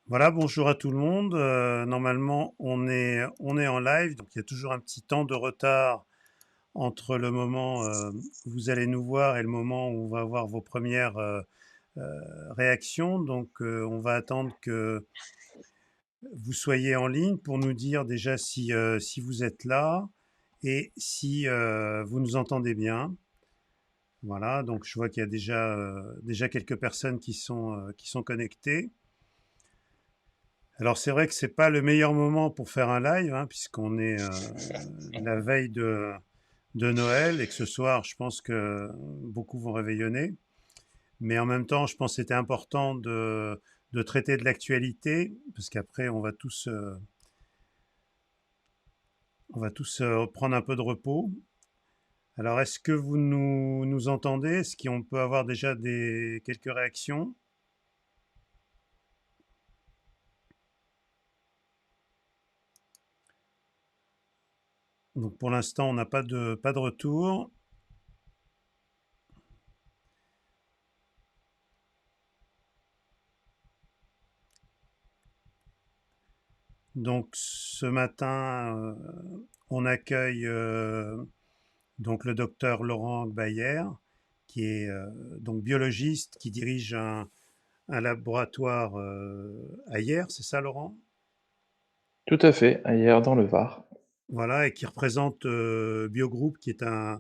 Voilà, bonjour à tout le monde. Normalement, on est en live, donc il y a toujours un petit temps de retard entre le moment où vous allez nous voir et le moment où on va avoir vos premières réactions. Donc, on va attendre que vous soyez en ligne pour nous dire déjà si vous êtes là et si vous nous entendez bien. Voilà, donc je vois qu'il y a déjà quelques personnes qui sont connectées. Alors c'est vrai que c'est pas le meilleur moment pour faire un live, hein, puisqu'on est la veille de Noël et que ce soir, je pense que beaucoup vont réveillonner. Mais en même temps, je pense que c'était important de traiter de l'actualité, parce qu'après, on va tous prendre un peu de repos. Alors, est-ce que vous nous entendez? Est-ce qu'on peut avoir déjà quelques réactions? Donc, pour l'instant, on n'a pas de retour. Donc, ce matin, on accueille donc le docteur Laurent Bayer, qui est donc biologiste, qui dirige un laboratoire à Hyères, c'est ça Laurent? Tout à fait, ailleurs dans le Var. Voilà, et qui représente Biogroup, qui est un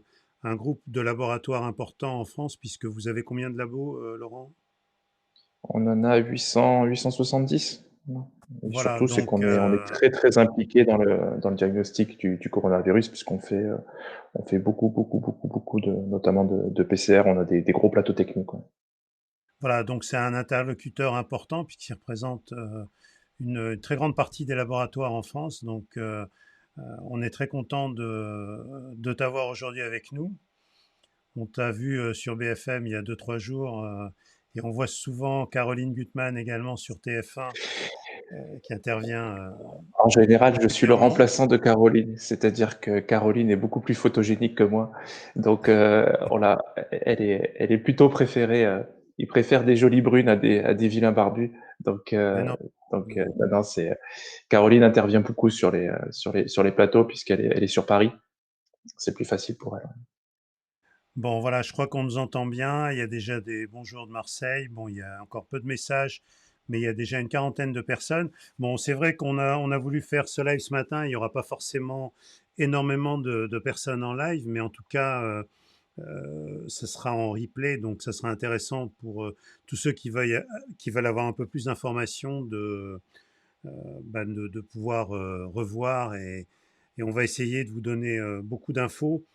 groupe de laboratoires important en France, puisque vous avez combien de labos, Laurent? On en a 870. Voilà. Et Voilà, surtout, c'est donc qu'on est très, très impliqué dans le diagnostic du coronavirus puisqu'on fait, on fait beaucoup, beaucoup, beaucoup, beaucoup de notamment de PCR. On a des gros plateaux techniques, ouais. voilà, donc c'est un interlocuteur important puisqu'il représente une très grande partie des laboratoires en France. Donc on est très content de t'avoir aujourd'hui avec nous. On t'a vu sur BFM il y a deux-trois jours et on voit souvent Caroline Gutmann également sur TF1 qui intervient En général, je suis le régulièrement. remplaçant de Caroline, c'est-à-dire que Caroline est beaucoup plus photogénique que moi. Donc, elle est plutôt préférée. Il préfère des jolies brunes à des vilains barbus. Donc, Mais non. non, non, Caroline intervient beaucoup sur les plateaux puisqu'elle est sur Paris. C'est plus facile pour elle. Bon, voilà, je crois qu'on nous entend bien. Il y a déjà des bonjours de Marseille. Bon, il y a encore peu de messages, mais il y a déjà une quarantaine de personnes. Bon, c'est vrai qu'on a voulu faire ce live ce matin. Il n'y aura pas forcément énormément de personnes en live, mais en tout cas, ce sera en replay, donc ça sera intéressant pour tous ceux qui veulent avoir un peu plus d'informations de pouvoir revoir et on va essayer de vous donner beaucoup d'infos.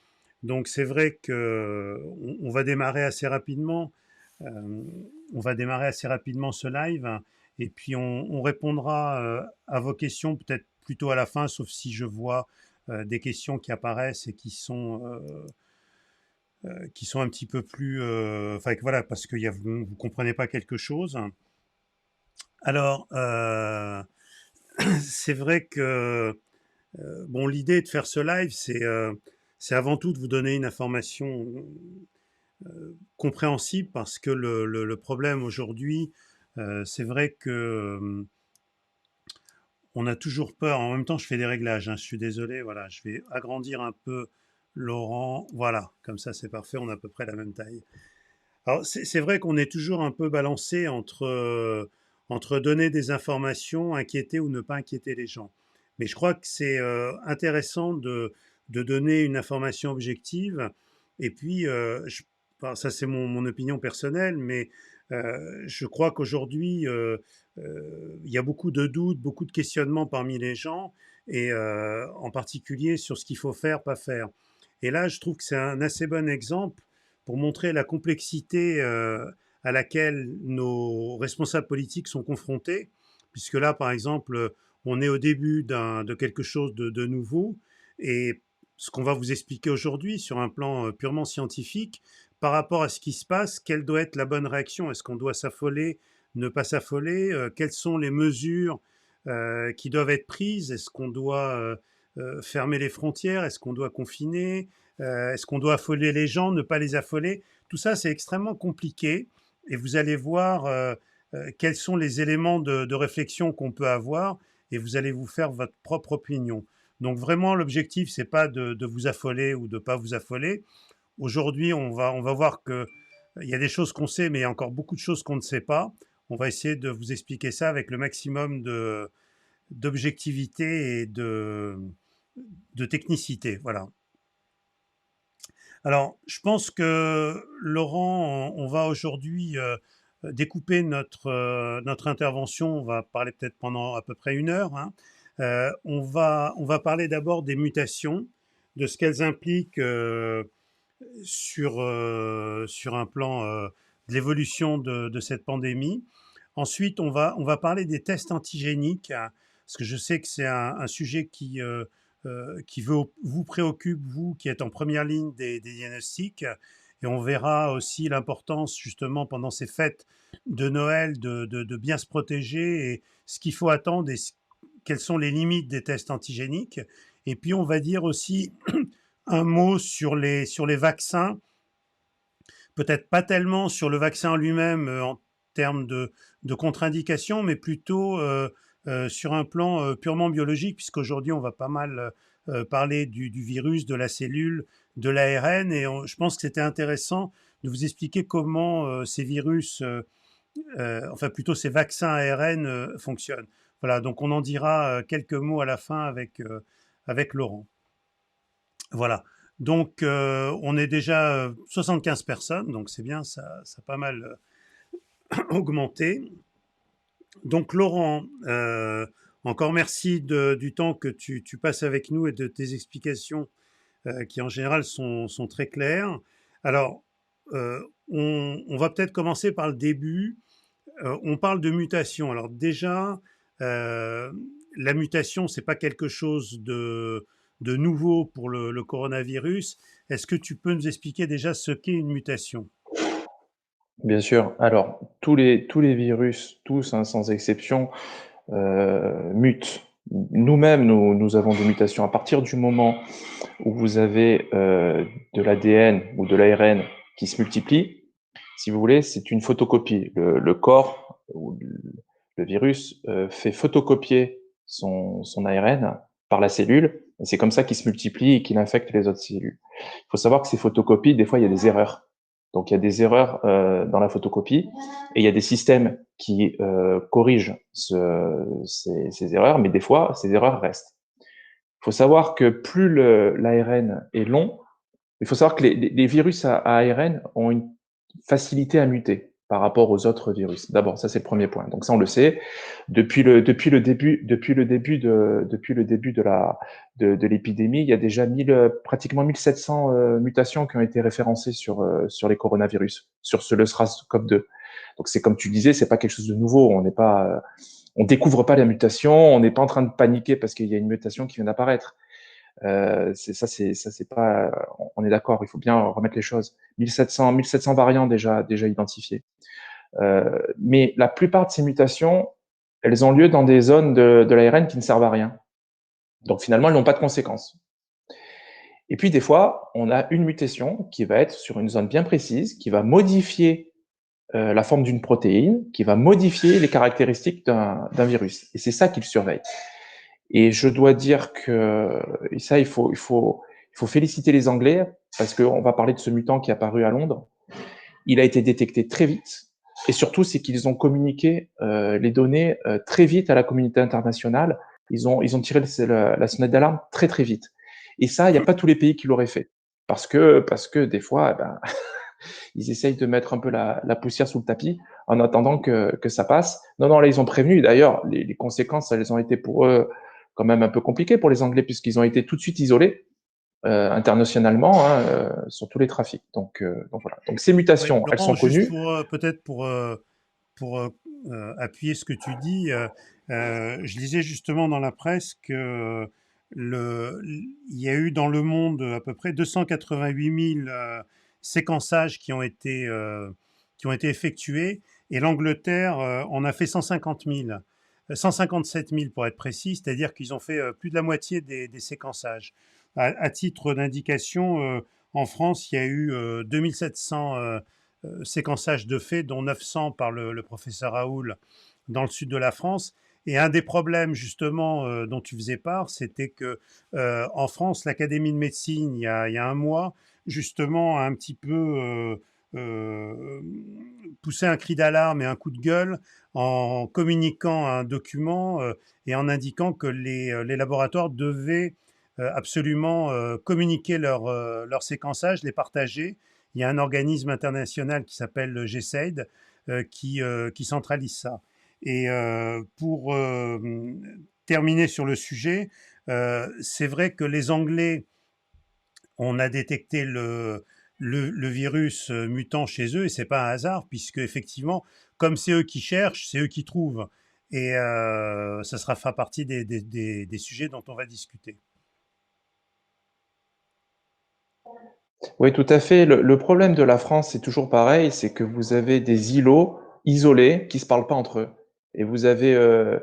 Donc c'est vrai que on va démarrer assez rapidement. On va démarrer assez rapidement ce live et puis on répondra à vos questions peut-être plutôt à la fin, sauf si je vois des questions qui apparaissent et qui sont un petit peu plus, enfin voilà, parce que vous comprenez pas quelque chose. Alors c'est vrai que bon, l'idée de faire ce live, c'est avant tout de vous donner une information compréhensible parce que le problème aujourd'hui, c'est vrai que on a toujours peur. En même temps, je fais des réglages, hein, je suis désolé. Voilà, je vais agrandir un peu Laurent. Voilà, comme ça, c'est parfait. On a à peu près la même taille. Alors, c'est vrai qu'on est toujours un peu balancé entre donner des informations, inquiéter ou ne pas inquiéter les gens. Mais je crois que c'est intéressant de donner une information objective. Et puis, enfin, ça c'est mon opinion personnelle, mais je crois qu'aujourd'hui, il y a beaucoup de doutes, beaucoup de questionnements parmi les gens, et en particulier sur ce qu'il faut faire, pas faire. Et là, je trouve que c'est un assez bon exemple pour montrer la complexité à laquelle nos responsables politiques sont confrontés, puisque là, par exemple, on est au début de quelque chose de nouveau, et ce qu'on va vous expliquer aujourd'hui sur un plan purement scientifique, par rapport à ce qui se passe, quelle doit être la bonne réaction? Est-ce qu'on doit s'affoler, ne pas s'affoler? Quelles sont les mesures qui doivent être prises? Est-ce qu'on doit fermer les frontières? Est-ce qu'on doit confiner? Est-ce qu'on doit affoler les gens, ne pas les affoler? Tout ça, c'est extrêmement compliqué et vous allez voir, quels sont les éléments de réflexion qu'on peut avoir, et vous allez vous faire votre propre opinion. Donc vraiment, l'objectif, c'est pas de vous affoler ou de pas vous affoler. Aujourd'hui, on va voir que il y a des choses qu'on sait, mais il y a encore beaucoup de choses qu'on ne sait pas. On va essayer de vous expliquer ça avec le maximum d'objectivité et de technicité. Voilà. Alors, je pense que Laurent, on va aujourd'hui découper notre intervention. On va parler peut-être pendant à peu près 1 heure, hein. On va parler d'abord des mutations, de ce qu'elles impliquent sur un plan de l'évolution de cette pandémie. Ensuite, on va parler des tests antigéniques, hein, parce que je sais que c'est un sujet qui vous préoccupe, vous qui êtes en première ligne des diagnostics. Et on verra aussi l'importance, justement, pendant ces fêtes de Noël, de bien se protéger et ce qu'il faut attendre et quelles sont les limites des tests antigéniques. Et puis, on va dire aussi un mot sur les vaccins, peut-être pas tellement sur le vaccin lui-même en termes de contre-indication, mais plutôt sur un plan purement biologique, puisqu'aujourd'hui on va pas mal parler du virus, de la cellule, de l'ARN, et je pense que c'était intéressant de vous expliquer comment ces virus, enfin plutôt ces vaccins ARN fonctionnent. Voilà, donc on en dira quelques mots à la fin avec Laurent. Voilà. Donc, on est déjà 75 personnes, donc c'est bien, ça a pas mal augmenté. Donc, Laurent, encore merci du temps que tu passes avec nous et de tes explications qui, en général, sont très claires. Alors, on va peut-être commencer par le début. On parle de mutation. Alors, déjà, euh, la mutation, c'est pas quelque chose de nouveau pour le coronavirus. Est-ce que tu peux nous expliquer déjà ce qu'est une mutation? Bien sûr. Alors, tous les virus, tous, hein, sans exception, mutent. Nous-mêmes, nous avons des mutations. À partir du moment où vous avez de l'ADN ou de l'ARN qui se multiplie, si vous voulez, c'est une photocopie. Le corps ou le virus fait photocopier son ARN par la cellule, et c'est comme ça qu'il se multiplie et qu'il infecte les autres cellules. Il faut savoir que ces photocopies, des fois, il y a des erreurs. Donc, il y a des erreurs dans la photocopie, et il y a des systèmes qui corrigent ces erreurs, mais des fois, ces erreurs restent. Il faut savoir que plus l'ARN est long, il faut savoir que les virus à ARN ont une facilité à muter par rapport aux autres virus. D'abord, ça c'est le premier point. Donc ça on le sait depuis le début de l'épidémie, il y a déjà pratiquement 1700 mutations qui ont été référencées sur les coronavirus, sur le SARS-CoV-2. Donc c'est comme tu disais, c'est pas quelque chose de nouveau. On découvre pas la mutation, on n'est pas en train de paniquer parce qu'il y a une mutation qui vient d'apparaître. C'est pas, on est d'accord, il faut bien remettre les choses. 1700 variants déjà identifiés. Mais la plupart de ces mutations, elles ont lieu dans des zones de l'ARN qui ne servent à rien. Donc finalement, elles n'ont pas de conséquences. Et puis des fois, on a une mutation qui va être sur une zone bien précise, qui va modifier la forme d'une protéine, qui va modifier les caractéristiques d'un virus. Et c'est ça qu'il surveille. Et je dois dire que et ça, il faut féliciter les Anglais parce qu'on va parler de ce mutant qui est apparu à Londres. Il a été détecté très vite. Et surtout, c'est qu'ils ont communiqué les données très vite à la communauté internationale. Ils ont tiré la sonnette d'alarme très très vite. Et ça, il n'y a pas tous les pays qui l'auraient fait. Parce que des fois, eh ben, ils essayent de mettre un peu la poussière sous le tapis en attendant que ça passe. Non, non, là, ils ont prévenu. D'ailleurs, les conséquences, elles ont été pour eux quand même un peu compliquées pour les Anglais, puisqu'ils ont été tout de suite isolés internationalement, hein, sur tous les trafics. Donc voilà. Donc ces Oui, mutations, elles Laurent, sont juste connues. pour peut-être pour appuyer ce que tu dis, je lisais justement dans la presse que il y a eu dans le monde à peu près 288 000 séquençages qui ont été effectués, et l'Angleterre en a fait 150 000, 157 000 pour être précis, c'est-à-dire qu'ils ont fait plus de la moitié des séquençages. À titre d'indication, en France, il y a eu 2700 séquençage de faits, dont 900 par le professeur Raoul dans le sud de la France. Et un des problèmes justement dont tu faisais part, c'était que en France, l'Académie de médecine, il y a un mois, justement, a un petit peu poussé un cri d'alarme et un coup de gueule en communiquant un document et en indiquant que les laboratoires devaient absolument communiquer leur séquençage, les partager. Il y a un organisme international qui s'appelle le GSAID qui centralise ça. Et pour terminer sur le sujet, c'est vrai que les Anglais, on a détecté le virus mutant chez eux, et c'est pas un hasard, puisque effectivement, comme c'est eux qui cherchent, c'est eux qui trouvent. Et ça sera fera partie des sujets dont on va discuter. Oui, tout à fait. Le problème de la France, c'est toujours pareil, c'est que vous avez des îlots isolés qui se parlent pas entre eux. Et vous avez euh,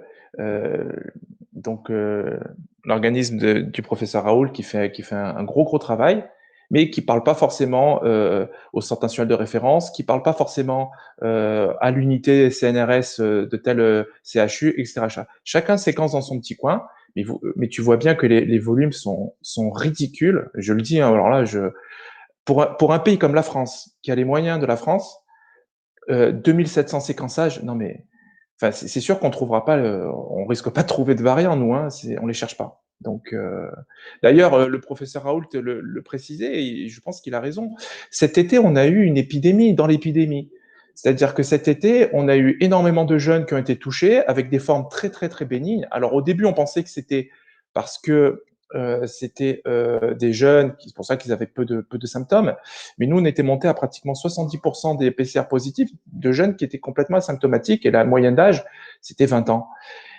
donc l'organisme du professeur Raoul qui fait un gros gros travail, mais qui parle pas forcément au Centre national de référence, qui parle pas forcément à l'unité CNRS de tel CHU, etc. Chacun séquence dans son petit coin, mais tu vois bien que les volumes sont ridicules. Je le dis, hein, alors là, pour un pays comme la France, qui a les moyens de la France, 2700 séquençages, non mais, enfin, c'est sûr qu'on trouvera pas, on risque pas de trouver de variants, nous, hein, on les cherche pas. Donc, d'ailleurs, le professeur Raoult le précisait, et je pense qu'il a raison. Cet été, on a eu une épidémie dans l'épidémie. C'est-à-dire que cet été, on a eu énormément de jeunes qui ont été touchés avec des formes très, très, très bénignes. Alors, au début, on pensait que c'était parce que c'était des jeunes, c'est pour ça qu'ils avaient peu de symptômes. Mais nous, on était monté à pratiquement 70% des PCR positifs de jeunes qui étaient complètement asymptomatiques et la moyenne d'âge, c'était 20 ans.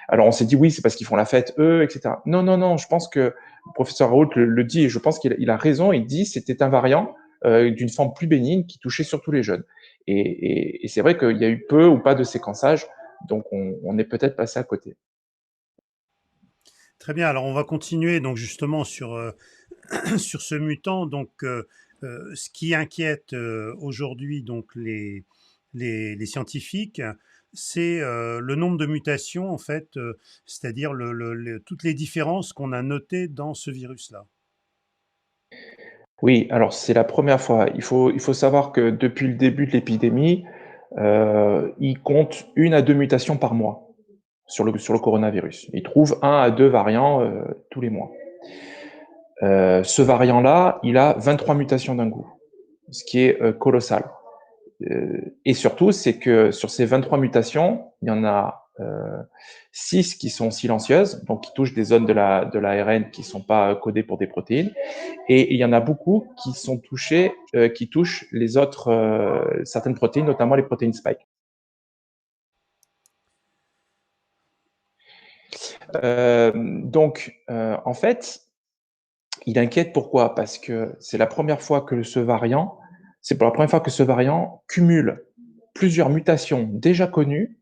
Alors on s'est dit oui, c'est parce qu'ils font la fête, eux, etc. Non, non, non, je pense que le professeur Raoult le dit et je pense qu'il a raison. Il dit que c'était un variant d'une forme plus bénigne qui touchait surtout les jeunes. Et c'est vrai qu'il y a eu peu ou pas de séquençage, donc on est peut-être passé à côté. Très bien, alors on va continuer donc justement sur, sur ce mutant. Donc, ce qui inquiète aujourd'hui donc les scientifiques, c'est le nombre de mutations en fait, c'est-à-dire toutes les différences qu'on a notées dans ce virus-là. Oui, alors c'est la première fois. Il faut savoir que depuis le début de l'épidémie, il compte 1 à 2 mutations par mois sur le coronavirus. Il trouve 1 à 2 variants tous les mois. Ce variant-là, il a 23 mutations d'un coup, ce qui est colossal. Et surtout, c'est que sur ces 23 mutations, il y en a 6 qui sont silencieuses, donc qui touchent des zones de l'ARN qui ne sont pas codées pour des protéines, et il y en a beaucoup qui sont touchés, qui touchent les autres, certaines protéines, notamment les protéines spike. En fait, il inquiète pourquoi? Parce que c'est la première fois que ce variant, c'est pour la première fois que ce variant cumule plusieurs mutations déjà connues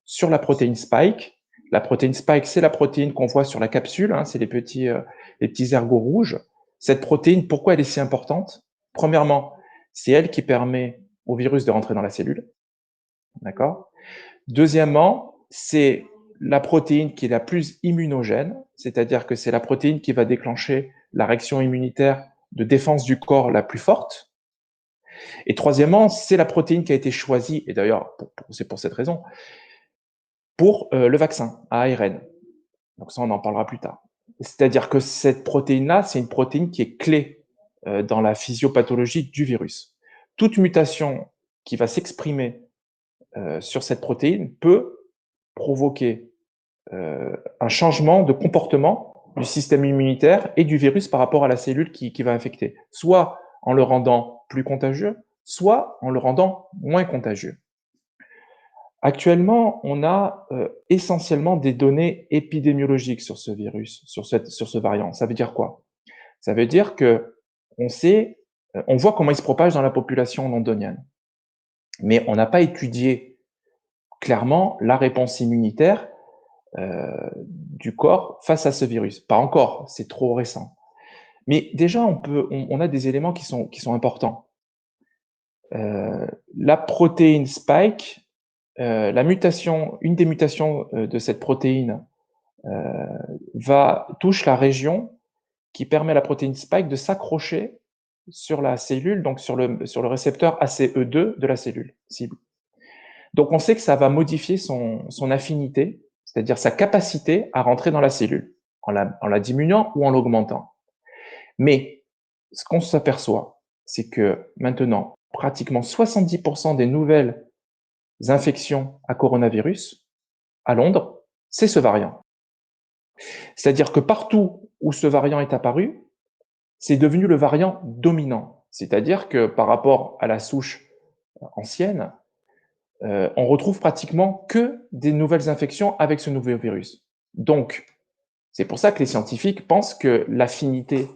sur la protéine spike. La protéine spike, c'est la protéine qu'on voit sur la capsule, hein, c'est les petits ergots rouges. Cette protéine, pourquoi elle est si importante? Premièrement, c'est elle qui permet au virus de rentrer dans la cellule. D'accord? Deuxièmement, c'est la protéine qui est la plus immunogène, c'est-à-dire que c'est la protéine qui va déclencher la réaction immunitaire de défense du corps la plus forte. Et troisièmement, c'est la protéine qui a été choisie, et d'ailleurs, c'est pour cette raison, pour le vaccin à ARN. Donc ça, on en parlera plus tard. C'est-à-dire que cette protéine-là, c'est une protéine qui est clé dans la physiopathologie du virus. Toute mutation qui va s'exprimer sur cette protéine peut provoquer un changement de comportement du système immunitaire et du virus par rapport à la cellule qui va infecter, soit en le rendant plus contagieux, soit en le rendant moins contagieux. Actuellement, on a essentiellement des données épidémiologiques sur ce virus, sur ce variant. Ça veut dire quoi? Ça veut dire que on sait, on voit comment il se propage dans la population londonienne, mais on n'a pas étudié clairement la réponse immunitaire du corps face à ce virus. Pas encore, c'est trop récent. Mais déjà, on a des éléments qui sont importants. Euh, la protéine spike, une des mutations de cette protéine touche la région qui permet à la protéine spike de s'accrocher sur la cellule, donc sur le récepteur ACE2 de la cellule cible. Donc on sait que ça va modifier son affinité, c'est-à-dire sa capacité à rentrer dans la cellule, en la diminuant ou en l'augmentant. Mais ce qu'on s'aperçoit, c'est que maintenant, pratiquement 70% des nouvelles infections à coronavirus à Londres, c'est ce variant. C'est-à-dire que partout où ce variant est apparu, c'est devenu le variant dominant. C'est-à-dire que par rapport à la souche ancienne, on retrouve pratiquement que des nouvelles infections avec ce nouveau virus. Donc, c'est pour ça que les scientifiques pensent que l'affinité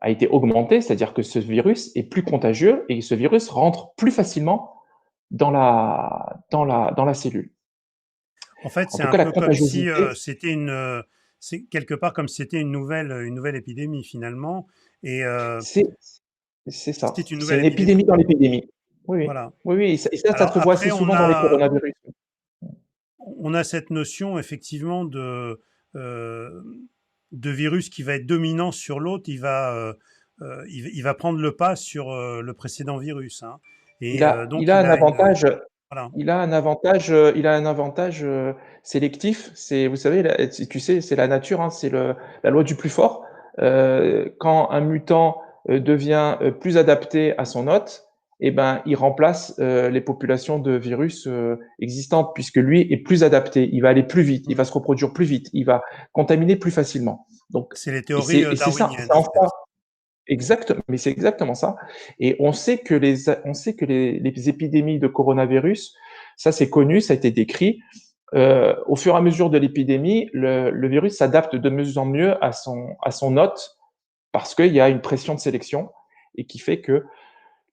a été augmentée, c'est-à-dire que ce virus est plus contagieux et ce virus rentre plus facilement dans la cellule. En fait, En c'est tout un cas, la peu comme si contagiosité, c'est quelque part comme si c'était une nouvelle épidémie finalement. Et c'est c'est ça. c'est une C'est nouvelle une épidémie. épidémie dans l'épidémie. Oui, oui. Voilà. Oui, oui. Et ça Alors se voit assez après, souvent dans les coronavirus. on a cette notion effectivement euh, de virus qui va être dominant sur l'autre. Il va prendre le pas sur le précédent virus, hein. Il Et a, il donc a il un a une avantage, voilà. il a un avantage sélectif. C'est, vous savez, tu sais, c'est la nature, hein, c'est la loi du plus fort. Quand un mutant devient plus adapté à son hôte, eh ben, il remplace les populations de virus existantes, puisque lui est plus adapté. Il va aller plus vite, il va Mm. se reproduire plus vite, il va contaminer plus facilement. Donc, C'est les et théories c'est ça, darwiniennes c'est en en fait. ça. Exact, mais c'est exactement ça. Et on sait que les épidémies de coronavirus, ça c'est connu, ça a été décrit. Au fur et à mesure de l'épidémie, le virus s'adapte de mieux en mieux à son hôte parce qu'il y a une pression de sélection et qui fait que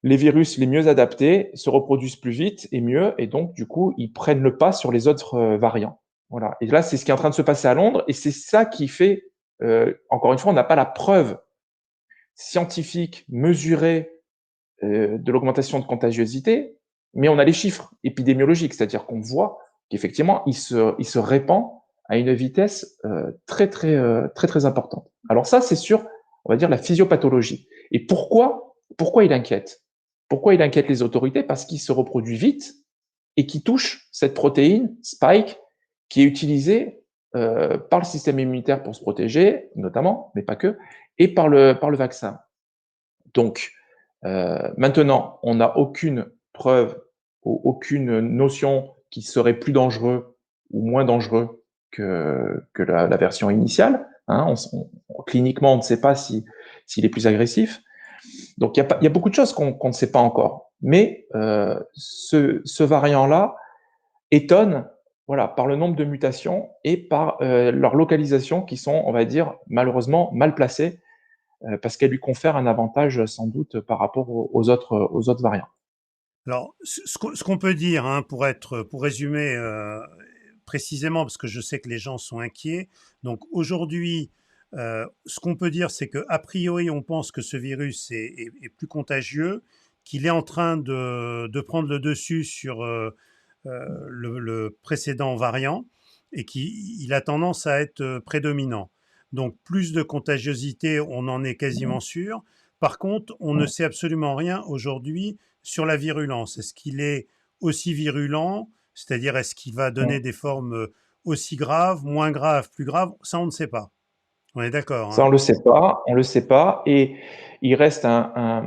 les virus les mieux adaptés se reproduisent plus vite et mieux, et donc du coup ils prennent le pas sur les autres variants. Voilà. Et là, c'est ce qui est en train de se passer à Londres, et c'est ça qui fait, encore une fois, on n'a pas la preuve scientifique mesurée de l'augmentation de contagiosité, mais on a les chiffres épidémiologiques, c'est-à-dire qu'on voit qu'effectivement, il se répand à une vitesse très, très, très, très importante. Alors ça, c'est sur, on va dire, la physiopathologie. Et pourquoi il inquiète? Pourquoi il inquiète les autorités? Parce qu'il se reproduit vite et qui touche cette protéine spike qui est utilisée par le système immunitaire pour se protéger, notamment, mais pas que, et par le vaccin. Donc, maintenant, on n'a aucune preuve, aucune notion qui serait plus dangereux ou moins dangereux que la version initiale, hein. Cliniquement, on ne sait pas s'il est plus agressif. Donc, il y a beaucoup de choses qu'on ne sait pas encore. Mais ce variant-là étonne, voilà, par le nombre de mutations et par leur localisation qui sont, on va dire, malheureusement mal placées parce qu'elle lui confère un avantage sans doute par rapport aux autres variants. Alors, ce qu'on peut dire, hein, pour résumer précisément, parce que je sais que les gens sont inquiets. Donc aujourd'hui, ce qu'on peut dire, c'est que a priori, on pense que ce virus est plus contagieux, qu'il est en train de prendre le dessus sur le précédent variant et qu'il a tendance à être prédominant. Donc plus de contagiosité, on en est quasiment sûr. Par contre, on ne sait absolument rien aujourd'hui sur la virulence. Est-ce qu'il est aussi virulent? C'est-à-dire, est-ce qu'il va donner des formes aussi graves, moins graves, plus graves? Ça, on ne sait pas. On est d'accord, Ça, hein? on le sait pas, et il reste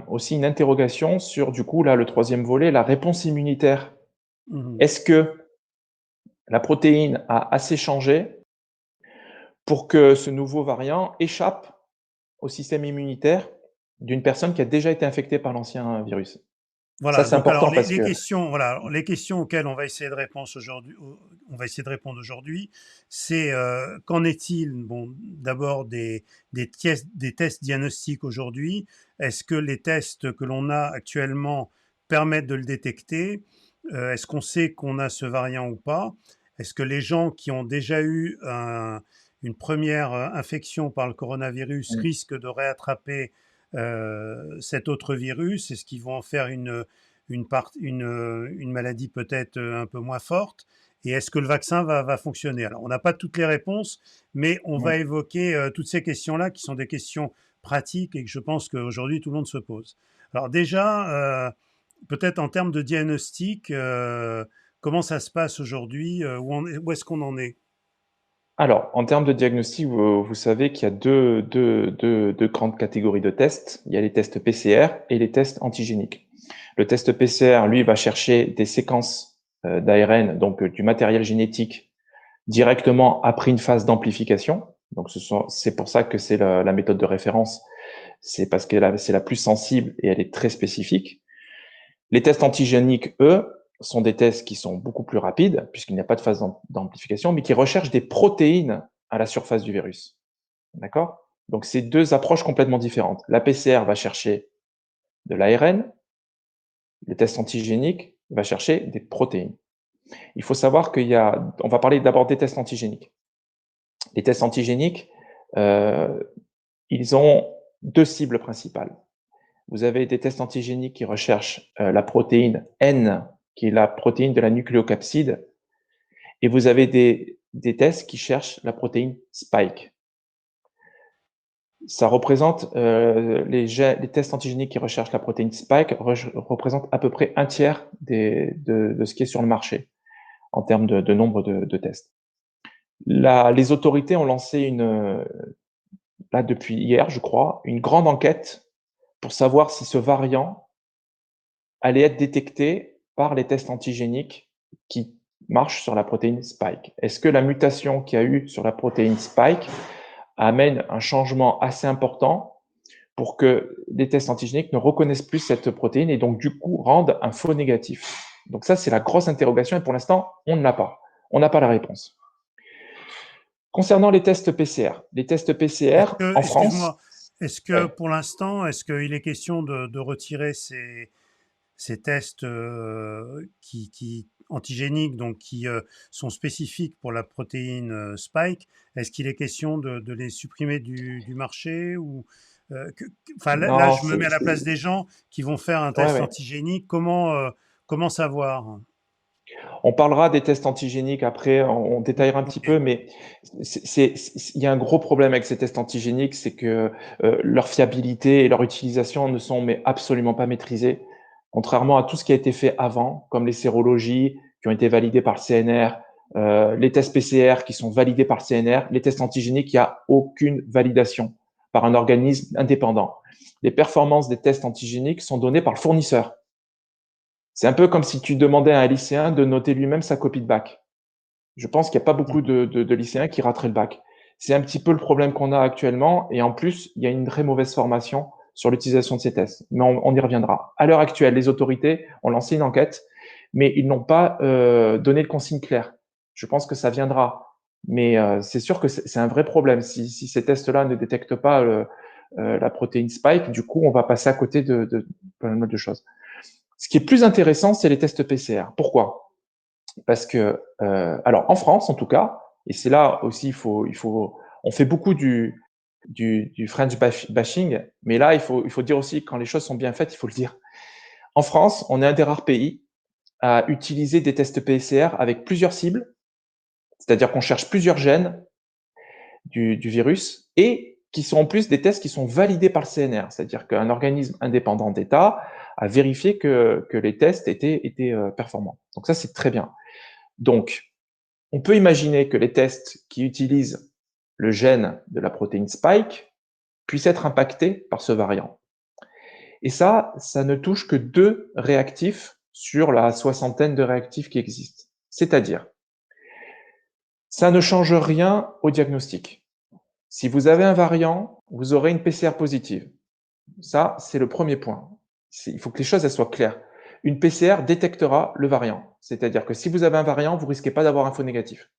aussi une interrogation sur, du coup, là, le troisième volet, la réponse immunitaire. Mhm. Est-ce que la protéine a assez changé pour que ce nouveau variant échappe au système immunitaire d'une personne qui a déjà été infectée par l'ancien virus? Ça, Voilà, c'est donc alors important parce les que questions, voilà, alors, les questions auxquelles on va essayer de répondre aujourd'hui, on va essayer de répondre aujourd'hui, c'est qu'en est-il, bon, d'abord des tests diagnostiques aujourd'hui. Est-ce que les tests que l'on a actuellement permettent de le détecter? Est-ce qu'on sait qu'on a ce variant ou pas? Est-ce que les gens qui ont déjà eu une première infection par le coronavirus risquent de réattraper cet autre virus? Est-ce qu'ils vont en faire une maladie peut-être un peu moins forte? Et est-ce que le vaccin va fonctionner? Alors, on n'a pas toutes les réponses, mais on Ouais. va évoquer toutes ces questions-là qui sont des questions pratiques et que je pense qu'aujourd'hui tout le monde se pose. Alors déjà, peut-être en termes de diagnostic, comment ça se passe aujourd'hui? Où est-ce qu'on en est? Alors, en termes de diagnostic, vous savez qu'il y a deux grandes catégories de tests. Il y a les tests PCR et les tests antigéniques. Le test PCR, lui, va chercher des séquences d'ARN, donc du matériel génétique, directement après une phase d'amplification. Donc, c'est pour ça que c'est la méthode de référence. C'est parce que c'est la plus sensible et elle est très spécifique. Les tests antigéniques, eux, sont des tests qui sont beaucoup plus rapides, puisqu'il n'y a pas de phase d'amplification, mais qui recherchent des protéines à la surface du virus. D'accord? Donc, c'est deux approches complètement différentes. La PCR va chercher de l'ARN, les tests antigéniques va chercher des protéines. Il faut savoir on va parler d'abord des tests antigéniques. Les tests antigéniques, euh, ils ont deux cibles principales. Vous avez des tests antigéniques qui recherchent la protéine N, qui est la protéine de la nucléocapside, et vous avez des tests qui cherchent la protéine Spike. Ça représente les tests antigéniques qui recherchent la protéine Spike représentent à peu près un tiers de ce qui est sur le marché en termes de nombre de tests. Les autorités ont lancé là depuis hier, je crois, une grande enquête pour savoir si ce variant allait être détecté par les tests antigéniques qui marchent sur la protéine Spike. Est-ce que la mutation qu'il y a eu sur la protéine Spike amène un changement assez important pour que les tests antigéniques ne reconnaissent plus cette protéine et donc du coup rendent un faux négatif? Donc ça, c'est la grosse interrogation et pour l'instant, on ne l'a pas. On n'a pas la réponse. Concernant les tests PCR en France, Excuse-moi, est-ce que ouais. pour l'instant, est-ce qu'il est question de retirer ces tests antigéniques, donc qui sont spécifiques pour la protéine Spike? Est-ce qu'il est question de les supprimer du marché ou enfin là, Non, je me mets à la place des gens qui vont faire un ouais, test ouais. antigénique. Comment savoir? On parlera des tests antigéniques après, on détaillera un petit Ok. peu, mais il y a un gros problème avec ces tests antigéniques, c'est que leur fiabilité et leur utilisation ne sont mais absolument pas maîtrisées, contrairement à tout ce qui a été fait avant, comme les sérologies qui ont été validées par le CNR, les tests PCR qui sont validés par le CNR, les tests antigéniques, il n'y a aucune validation par un organisme indépendant. Les performances des tests antigéniques sont données par le fournisseur. C'est un peu comme si tu demandais à un lycéen de noter lui-même sa copie de bac. Je pense qu'il n'y a pas beaucoup Mhm. de lycéens qui rateraient le bac. C'est un petit peu le problème qu'on a actuellement. Et en plus, il y a une très mauvaise formation sur l'utilisation de ces tests. Mais on y reviendra. À l'heure actuelle, les autorités ont lancé une enquête, mais ils n'ont pas donné de consigne claire. Je pense que ça viendra. Mais c'est sûr que c'est un vrai problème. Si ces tests-là ne détectent pas la protéine spike, du coup, on va passer à côté de pas mal de choses. Ce qui est plus intéressant, c'est les tests PCR. Pourquoi? Parce que, alors en France en tout cas, et c'est là aussi on fait beaucoup du French bashing, mais là il faut dire aussi quand les choses sont bien faites, il faut le dire. En France, on est un des rares pays à utiliser des tests PCR avec plusieurs cibles, c'est-à-dire qu'on cherche plusieurs gènes du virus et qui sont en plus des tests qui sont validés par le CNR, c'est-à-dire qu'un organisme indépendant d'État a vérifié que les tests étaient performants. Donc ça, c'est très bien. Donc, on peut imaginer que les tests qui utilisent le gène de la protéine Spike puissent être impactés par ce variant. Et ça ne touche que 2 réactifs sur la soixantaine de réactifs qui existent. C'est-à-dire, ça ne change rien au diagnostic. Si vous avez un variant, vous aurez une PCR positive. Ça, c'est le premier point. Il faut que les choses elles soient claires. Une PCR détectera le variant. C'est-à-dire que si vous avez un variant, vous risquez pas d'avoir un faux négatif.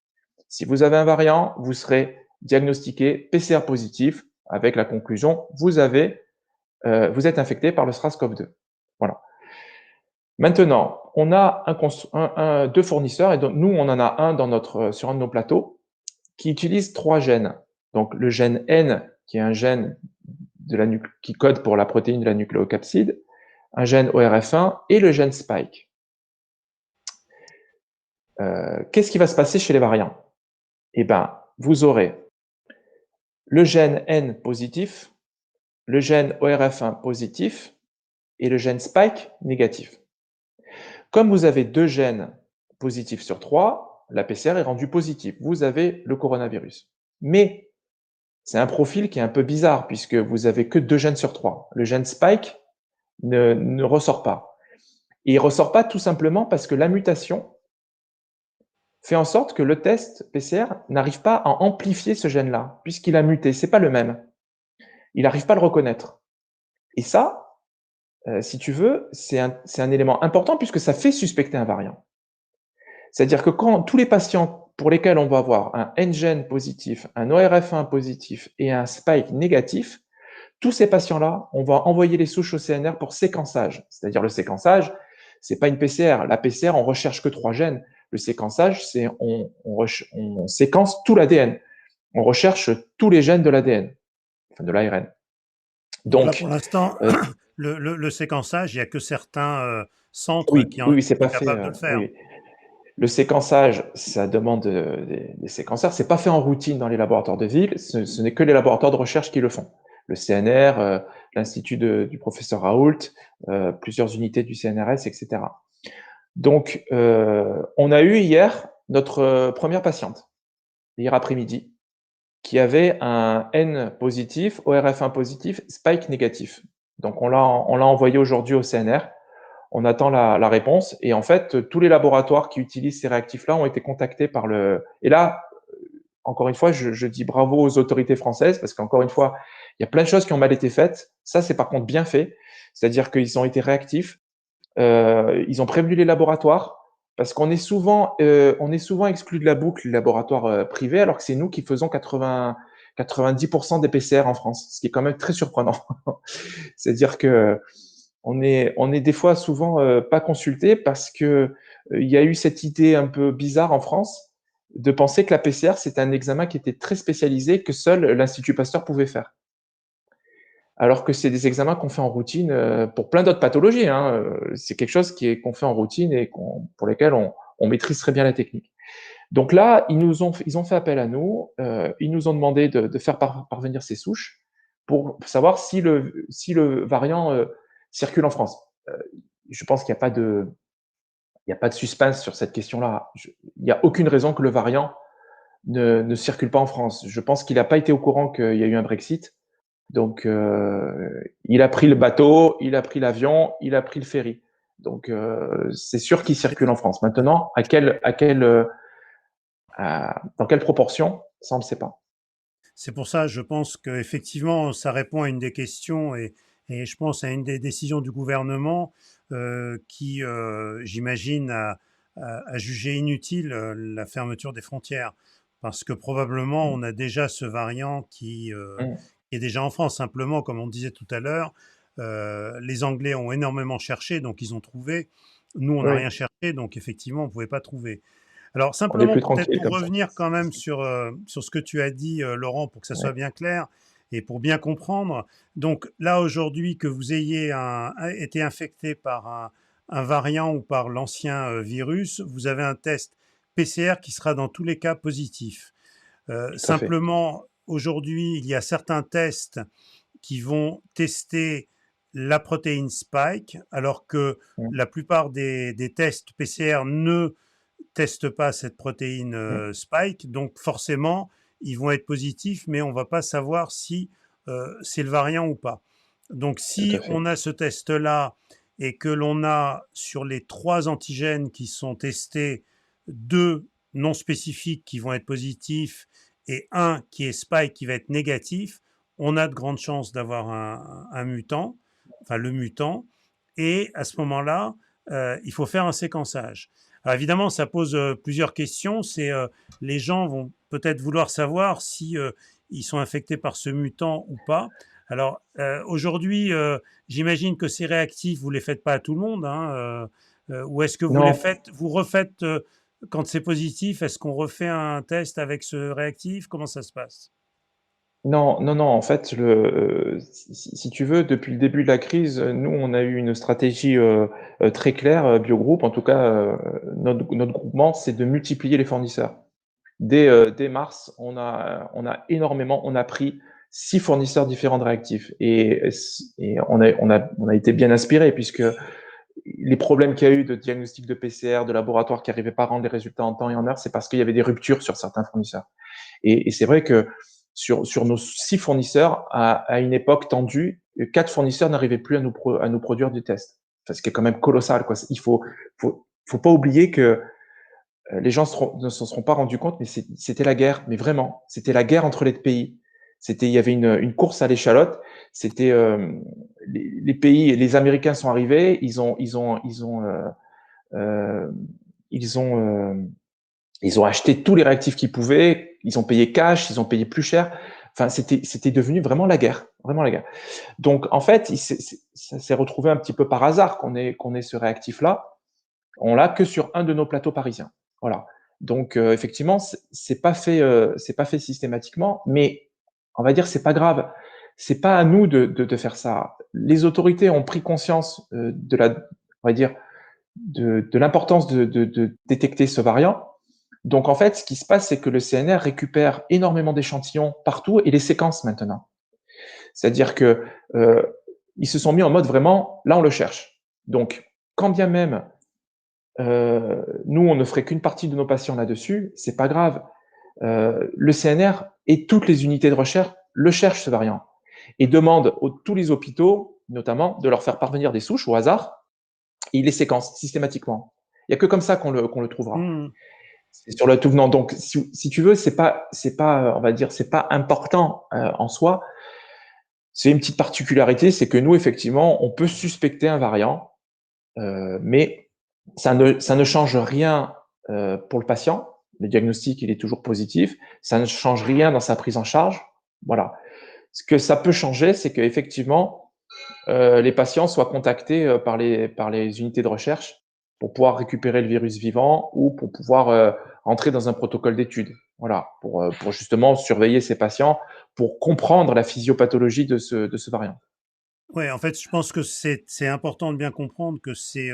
Si vous avez un variant, vous serez diagnostiqué PCR positif avec la conclusion vous êtes infecté par le SRAS-CoV-2. Voilà. Maintenant, on a deux fournisseurs et donc nous on en a un sur un de nos plateaux qui utilise 3 gènes. Donc le gène N qui est un gène qui code pour la protéine de la nucléocapside, un gène ORF1 et le gène spike. Qu'est-ce qui va se passer chez les variants? Eh ben, vous aurez le gène N positif, le gène ORF1 positif et le gène spike négatif. Comme vous avez 2 gènes positifs sur 3, la PCR est rendue positive. Vous avez le coronavirus. Mais c'est un profil qui est un peu bizarre puisque vous avez que 2 gènes sur 3. Le gène spike ne ressort pas. Et il ne ressort pas tout simplement parce que la mutation fait en sorte que le test PCR n'arrive pas à amplifier ce gène-là, puisqu'il a muté. C'est pas le même. Il n'arrive pas à le reconnaître. Et ça, si tu veux, c'est un élément important puisque ça fait suspecter un variant. C'est-à-dire que quand tous les patients pour lesquels on va avoir un N-gène positif, un ORF1 positif et un spike négatif, tous ces patients-là, on va envoyer les souches au CNR pour séquençage. C'est-à-dire le séquençage, c'est pas une PCR. La PCR, on recherche que 3 gènes. Le séquençage, c'est on séquence tout l'ADN. On recherche tous les gènes de l'ADN, enfin de l'ARN. Donc là, pour Donc, l'instant, euh, le séquençage, il n'y a que certains centres oui, qui, oui, oui, qui c'est sont pas fait. capables de le faire. Oui. Le séquençage, ça demande des séquenceurs. C'est pas fait en routine dans les laboratoires de ville. Ce n'est que les laboratoires de recherche qui le font. Le CNR, l'institut du professeur Raoult, plusieurs unités du CNRS, etc. Donc, on a eu hier notre première patiente, hier après-midi, qui avait un N positif, ORF1 positif, spike négatif. Donc, on l'a envoyé aujourd'hui au CNR. On attend la réponse. Et en fait, tous les laboratoires qui utilisent ces réactifs-là ont été contactés par le. Et là, encore une fois, je dis bravo aux autorités françaises parce qu'encore une fois, il y a plein de choses qui ont mal été faites. Ça, c'est par contre bien fait. C'est-à-dire qu'ils ont été réactifs. Ils ont prévenu les laboratoires parce on est souvent exclu de la boucle les laboratoires privés alors que c'est nous qui faisons 90% des PCR en France, ce qui est quand même très surprenant. C'est-à-dire que on est des fois souvent pas consulté parce que il y a eu cette idée un peu bizarre en France de penser que la PCR c'était un examen qui était très spécialisé que seul l'Institut Pasteur pouvait faire. Alors que c'est des examens qu'on fait en routine pour plein d'autres pathologies. Hein. C'est quelque chose qu'on fait en routine et pour lesquels on maîtrise très bien la technique. Donc là, ils ont fait appel à nous. Ils nous ont demandé de faire parvenir ces souches pour savoir si le variant circule en France. Je pense qu'il n'y a pas de, il y a pas de suspense sur cette question-là. Il n'y a aucune raison que le variant ne circule pas en France. Je pense qu'il n'a pas été au courant qu'il y a eu un Brexit. Donc, il a pris le bateau, il a pris l'avion, il a pris le ferry. Donc, c'est sûr qu'il circule en France. Maintenant, dans quelle proportion, ça on ne sait pas. C'est pour ça, je pense qu'effectivement, ça répond à une des questions et je pense à une des décisions du gouvernement qui, j'imagine, a jugé inutile la fermeture des frontières. Parce que probablement, on a déjà ce variant Mm. qui est déjà en France. Simplement, comme on disait tout à l'heure, les Anglais ont énormément cherché, donc ils ont trouvé. Nous, on n'a Oui, rien cherché, donc effectivement, on ne pouvait pas trouver. Alors on est simplement, plus peut-être tranquille pour comme ça. revenir quand même sur ce que tu as dit, Laurent, pour que ça Oui, soit bien clair et pour bien comprendre. Donc là, aujourd'hui, que vous ayez été infecté par un variant ou par l'ancien virus, vous avez un test PCR qui sera dans tous les cas positif. tout à fait. Simplement, aujourd'hui, il y a certains tests qui vont tester la protéine spike, alors que Mm, la plupart des tests PCR ne testent pas cette protéine mm, spike, donc forcément, ils vont être positifs, mais on ne va pas savoir si c'est le variant ou pas. Donc tout si à fait. on a ce test-là et que l'on a sur les 3 antigènes qui sont testés, 2 non spécifiques qui vont être positifs et un qui est spike qui va être négatif, on a de grandes chances d'avoir un mutant, enfin le mutant, et à ce moment-là, il faut faire un séquençage. Alors évidemment, ça pose plusieurs questions. C'est les gens vont peut-être vouloir savoir si ils sont infectés par ce mutant ou pas. Alors aujourd'hui, j'imagine que ces réactifs, vous les faites pas à tout le monde, hein, ou est-ce que vous les Non, faites, vous refaites quand c'est positif, est-ce qu'on refait un test avec ce réactif? Comment ça se passe? Non, non, non. En fait, si tu veux, depuis le début de la crise, nous, on a eu une stratégie très claire, Biogroup. En tout cas, notre groupement, c'est de multiplier les fournisseurs. Dès mars, on a pris 6 fournisseurs différents de réactifs et on a été bien inspiré puisque les problèmes qu'il y a eu de diagnostic de PCR, de laboratoire qui n'arrivaient pas à rendre les résultats en temps et en heure, c'est parce qu'il y avait des ruptures sur certains fournisseurs. Et c'est vrai que sur nos 6 fournisseurs, à une époque tendue, 4 fournisseurs n'arrivaient plus à nous produire du test. Enfin, ce qui est quand même colossal, quoi. Faut pas oublier que les gens ne s'en seront pas rendus compte, mais c'était la guerre, mais vraiment, c'était la guerre entre les pays. Il y avait une course à l'échalote. C'était les pays, les Américains sont arrivés, euh, ils ont, euh, ils ont acheté tous les réactifs qu'ils pouvaient, ils ont payé cash, ils ont payé plus cher. Enfin, c'était devenu vraiment la guerre, vraiment la guerre. Donc, en fait, ça s'est retrouvé un petit peu par hasard qu'on ait ce réactif-là. On l'a que sur un de nos plateaux parisiens. Voilà. Donc effectivement, c'est pas fait systématiquement, mais on va dire c'est pas grave. C'est pas à nous de faire ça. Les autorités ont pris conscience on va dire, de l'importance de détecter ce variant. Donc en fait, ce qui se passe, c'est que le CNR récupère énormément d'échantillons partout et les séquences maintenant. C'est-à-dire que ils se sont mis en mode vraiment, là on le cherche. Donc quand bien même nous, on ne ferait qu'une partie de nos patients là-dessus, c'est pas grave. Le CNR et toutes les unités de recherche le cherchent, ce variant, et demandent tous les hôpitaux, notamment, de leur faire parvenir des souches au hasard, et ils les séquencent systématiquement. Il n'y a que comme ça qu'on le trouvera. Hmm. C'est sur le tout venant. Donc, si tu veux, on va dire, c'est pas important en soi. C'est une petite particularité, c'est que nous, effectivement, on peut suspecter un variant, mais ça ne change rien pour le patient. Le diagnostic, il est toujours positif. Ça ne change rien dans sa prise en charge. Voilà. Ce que ça peut changer, c'est qu'effectivement, les patients soient contactés par les unités de recherche pour pouvoir récupérer le virus vivant ou pour pouvoir entrer dans un protocole d'étude. Voilà, pour justement surveiller ces patients, pour comprendre la physiopathologie de ce variant. Ouais, en fait, je pense que c'est important de bien comprendre que c'est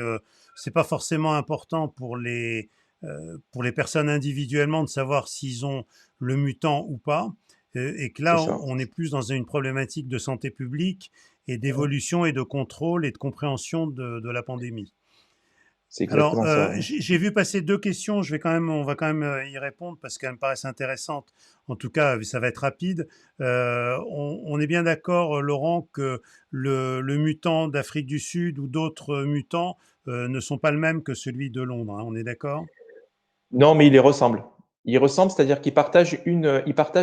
pas forcément important pour les personnes individuellement de savoir s'ils ont le mutant ou pas, et que C'est là ça. on est plus dans une problématique de santé publique et d'évolution et de contrôle et de compréhension de la pandémie. C'est Alors, exactement ça. Ouais. j'ai vu passer deux questions. On va quand même y répondre parce qu'elles me paraissent intéressantes. En tout cas, ça va être rapide. On est bien d'accord, Laurent, que le mutant d'Afrique du Sud ou d'autres mutants ne sont pas le même que celui de Londres, hein. On est d'accord? Non, mais ils les ressemblent. Ils ressemblent, c'est-à-dire qu'ils partagent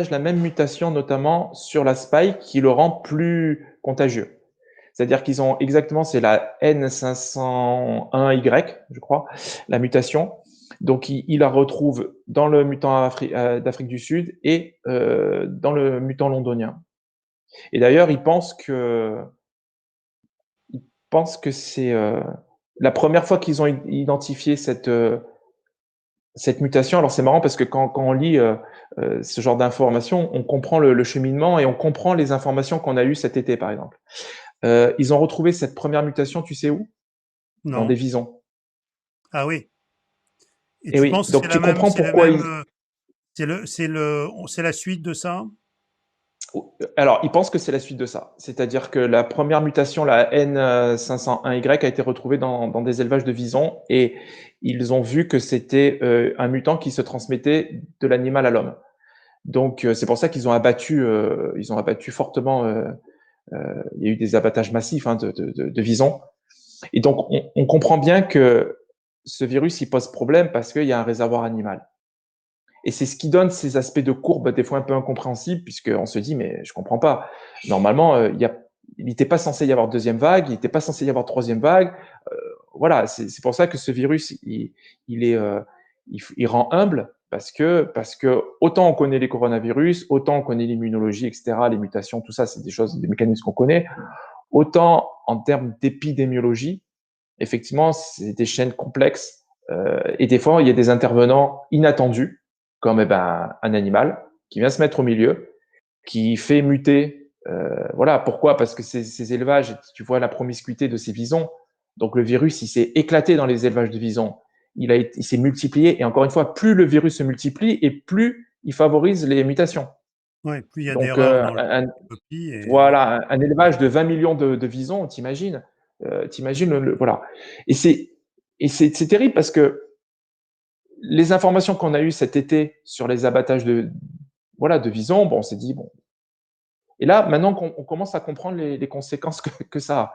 la même mutation, notamment sur la spike, qui le rend plus contagieux. C'est-à-dire qu'ils ont exactement, c'est la N501Y, je crois, la mutation. Donc, il la retrouve dans le mutant d'Afrique du Sud et dans le mutant londonien. Et d'ailleurs, ils pensent que c'est la première fois qu'ils ont identifié cette mutation. Alors c'est marrant parce que quand on lit ce genre d'informations, on comprend le cheminement et on comprend les informations qu'on a eues cet été, par exemple. Ils ont retrouvé cette première mutation, tu sais où? Dans des Non. visons. Ah oui. Et Et tu oui, penses que donc tu comprends c'est la pourquoi même, ils. c'est la suite de ça? Alors, ils pensent que c'est la suite de ça. C'est-à-dire que la première mutation, la N501Y, a été retrouvée dans des élevages de visons et ils ont vu que c'était un mutant qui se transmettait de l'animal à l'homme. Donc, c'est pour ça qu'ils ont abattu fortement. Il y a eu des abattages massifs hein, de visons. Et donc, on comprend bien que ce virus, il pose problème parce qu'il y a un réservoir animal. Et c'est ce qui donne ces aspects de courbe des fois un peu incompréhensibles, puisqu'on se dit, mais je comprends pas. Normalement, il n'était pas censé y avoir deuxième vague, il n'était pas censé y avoir troisième vague. Voilà, c'est pour ça que ce virus, il rend humble, parce que autant on connaît les coronavirus, autant on connaît l'immunologie, etc., les mutations, tout ça, c'est des choses, des mécanismes qu'on connaît. Autant en termes d'épidémiologie, effectivement, c'est des chaînes complexes. Et des fois, il y a des intervenants inattendus, comme un animal qui vient se mettre au milieu, qui fait muter. Voilà, pourquoi? Parce que ces élevages, tu vois la promiscuité de ces visons. Donc le virus, il s'est éclaté dans les élevages de visons. Il s'est multiplié. Et encore une fois, plus le virus se multiplie et plus il favorise les mutations. Ouais, plus il y a Donc, d'erreurs dans le copie et voilà, un élevage de 20 millions de visons, t'imagines, voilà. Et c'est terrible parce que les informations qu'on a eues cet été sur les abattages voilà, de visons, bon, on s'est dit, bon. Et là, maintenant qu'on commence à comprendre les conséquences que ça a.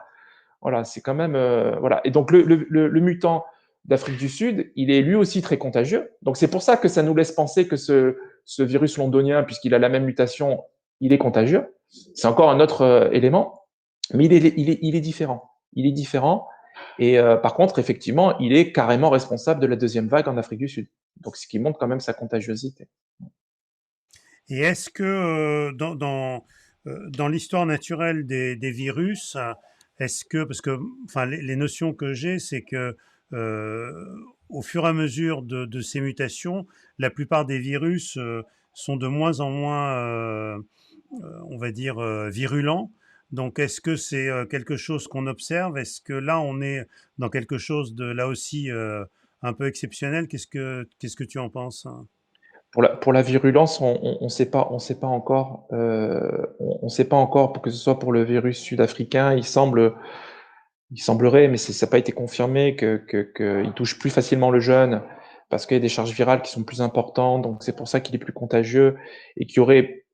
Voilà, c'est quand même, voilà. Et donc, le mutant d'Afrique du Sud, il est lui aussi très contagieux. Donc, c'est pour ça que ça nous laisse penser que ce virus londonien, puisqu'il a la même mutation, il est contagieux. C'est encore un autre élément, mais il est différent. Il est différent. Et par contre, effectivement, il est carrément responsable de la deuxième vague en Afrique du Sud. Donc, ce qui montre quand même sa contagiosité. est-ce que dans l'histoire naturelle des virus, est-ce que, parce que enfin, les notions que j'ai, c'est que au fur et à mesure de ces mutations, la plupart des virus sont de moins en moins, on va dire, virulents. Donc, est-ce que c'est quelque chose qu'on observe? Est-ce que là, on est dans quelque chose de, là aussi, un peu exceptionnel? Qu'est-ce que tu en penses? Pour la virulence, on sait pas, on sait pas encore. On sait pas encore, pour que ce soit pour le virus sud-africain, il semblerait, mais ça n'a pas été confirmé, qu'il touche plus facilement le jeune parce qu'il y a des charges virales qui sont plus importantes, donc c'est pour ça qu'il est plus contagieux et qu'il y aurait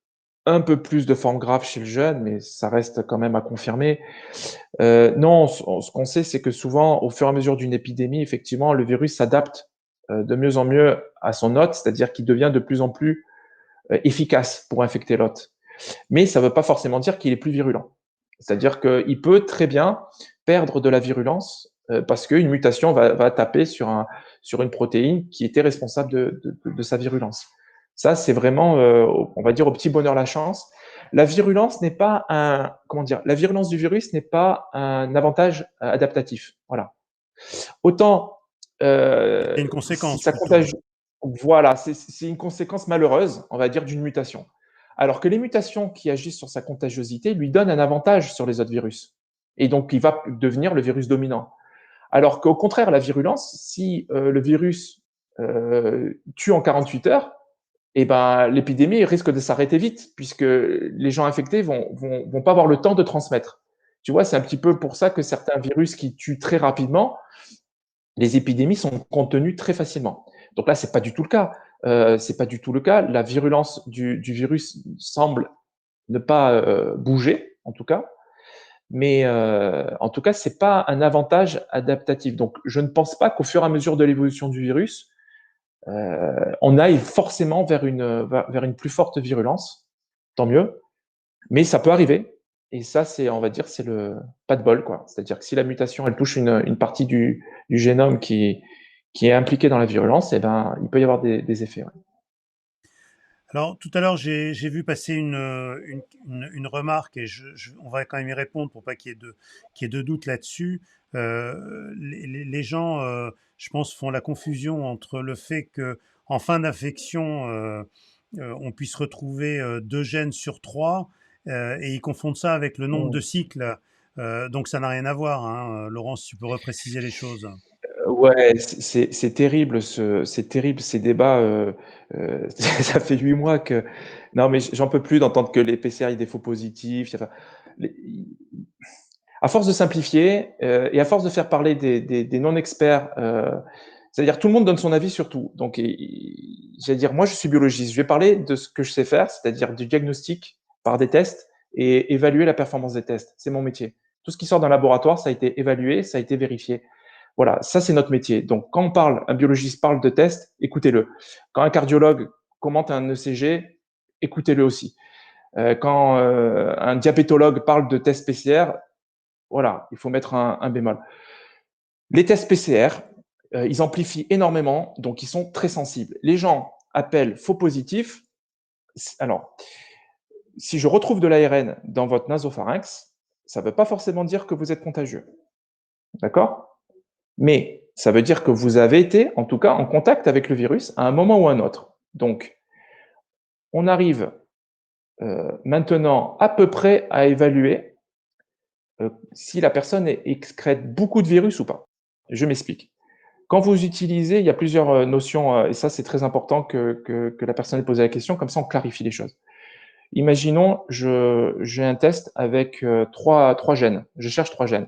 un peu plus de formes graves chez le jeune, mais ça reste quand même à confirmer. Non, ce qu'on sait, c'est que souvent, au fur et à mesure d'une épidémie, effectivement, le virus s'adapte de mieux en mieux à son hôte, c'est-à-dire qu'il devient de plus en plus efficace pour infecter l'hôte. Mais ça ne veut pas forcément dire qu'il est plus virulent. C'est-à-dire qu'il peut très bien perdre de la virulence parce qu'une mutation va taper sur une protéine qui était responsable de sa virulence. Ça, c'est vraiment, on va dire, au petit bonheur la chance. La virulence n'est pas un, comment dire, la virulence du virus n'est pas un avantage adaptatif. Voilà. Autant C'est une si conséquence ça plutôt. contagie, voilà, c'est une conséquence malheureuse, on va dire, d'une mutation. Alors que les mutations qui agissent sur sa contagiosité lui donnent un avantage sur les autres virus. Et donc, il va devenir le virus dominant. Alors qu'au contraire, la virulence, si le virus tue en 48 heures, eh ben, l'épidémie risque de s'arrêter vite, puisque les gens infectés vont pas avoir le temps de transmettre. Tu vois, c'est un petit peu pour ça que certains virus qui tuent très rapidement, les épidémies sont contenues très facilement. Donc là, c'est pas du tout le cas. C'est pas du tout le cas. La virulence du virus semble ne pas bouger, en tout cas. Mais en tout cas, c'est pas un avantage adaptatif. Donc, je ne pense pas qu'au fur et à mesure de l'évolution du virus, on aille forcément vers une plus forte virulence. Tant mieux. Mais ça peut arriver. Et ça, c'est, on va dire, c'est le pas de bol, quoi. C'est-à-dire que si la mutation, elle touche une partie du génome qui est impliquée dans la virulence, eh ben, il peut y avoir des effets. Ouais. Alors, tout à l'heure, j'ai vu passer une remarque et on va quand même y répondre pour pas qu'il y ait de doute là-dessus. Les gens, je pense, font la confusion entre le fait que en fin d'infection, on puisse retrouver 2 gènes sur 3 et ils confondent ça avec le nombre de Mm. cycles. Donc, ça n'a rien à voir, hein. Laurence, tu peux repréciser les choses. Ouais, c'est terrible, c'est terrible ces débats. Ça fait 8 mois que. Non, mais j'en peux plus d'entendre que les PCR, il y a des faux positifs. Enfin, les- à force de simplifier et à force de faire parler des non-experts, c'est-à-dire tout le monde donne son avis sur tout. Donc, j'allais dire, moi je suis biologiste, je vais parler de ce que je sais faire, c'est-à-dire du diagnostic par des tests et évaluer la performance des tests. C'est mon métier. Tout ce qui sort d'un laboratoire, ça a été évalué, ça a été vérifié. Voilà, ça c'est notre métier. Donc, quand on parle, un biologiste parle de tests, écoutez-le. Quand un cardiologue commente un ECG, écoutez-le aussi. Quand un diabétologue parle de tests PCR, voilà, il faut mettre un bémol. Les tests PCR, ils amplifient énormément, donc ils sont très sensibles. Les gens appellent faux positif. Alors, si je retrouve de l'ARN dans votre nasopharynx, ça ne veut pas forcément dire que vous êtes contagieux. D'accord? Mais ça veut dire que vous avez été, en tout cas, en contact avec le virus à un moment ou à un autre. Donc, on arrive maintenant à peu près à évaluer si la personne excrète beaucoup de virus ou pas. Je m'explique. Quand vous utilisez, il y a plusieurs notions, et ça c'est très important que la personne ait posé la question, comme ça on clarifie les choses. Imaginons, j'ai un test avec trois gènes. Je cherche 3 gènes.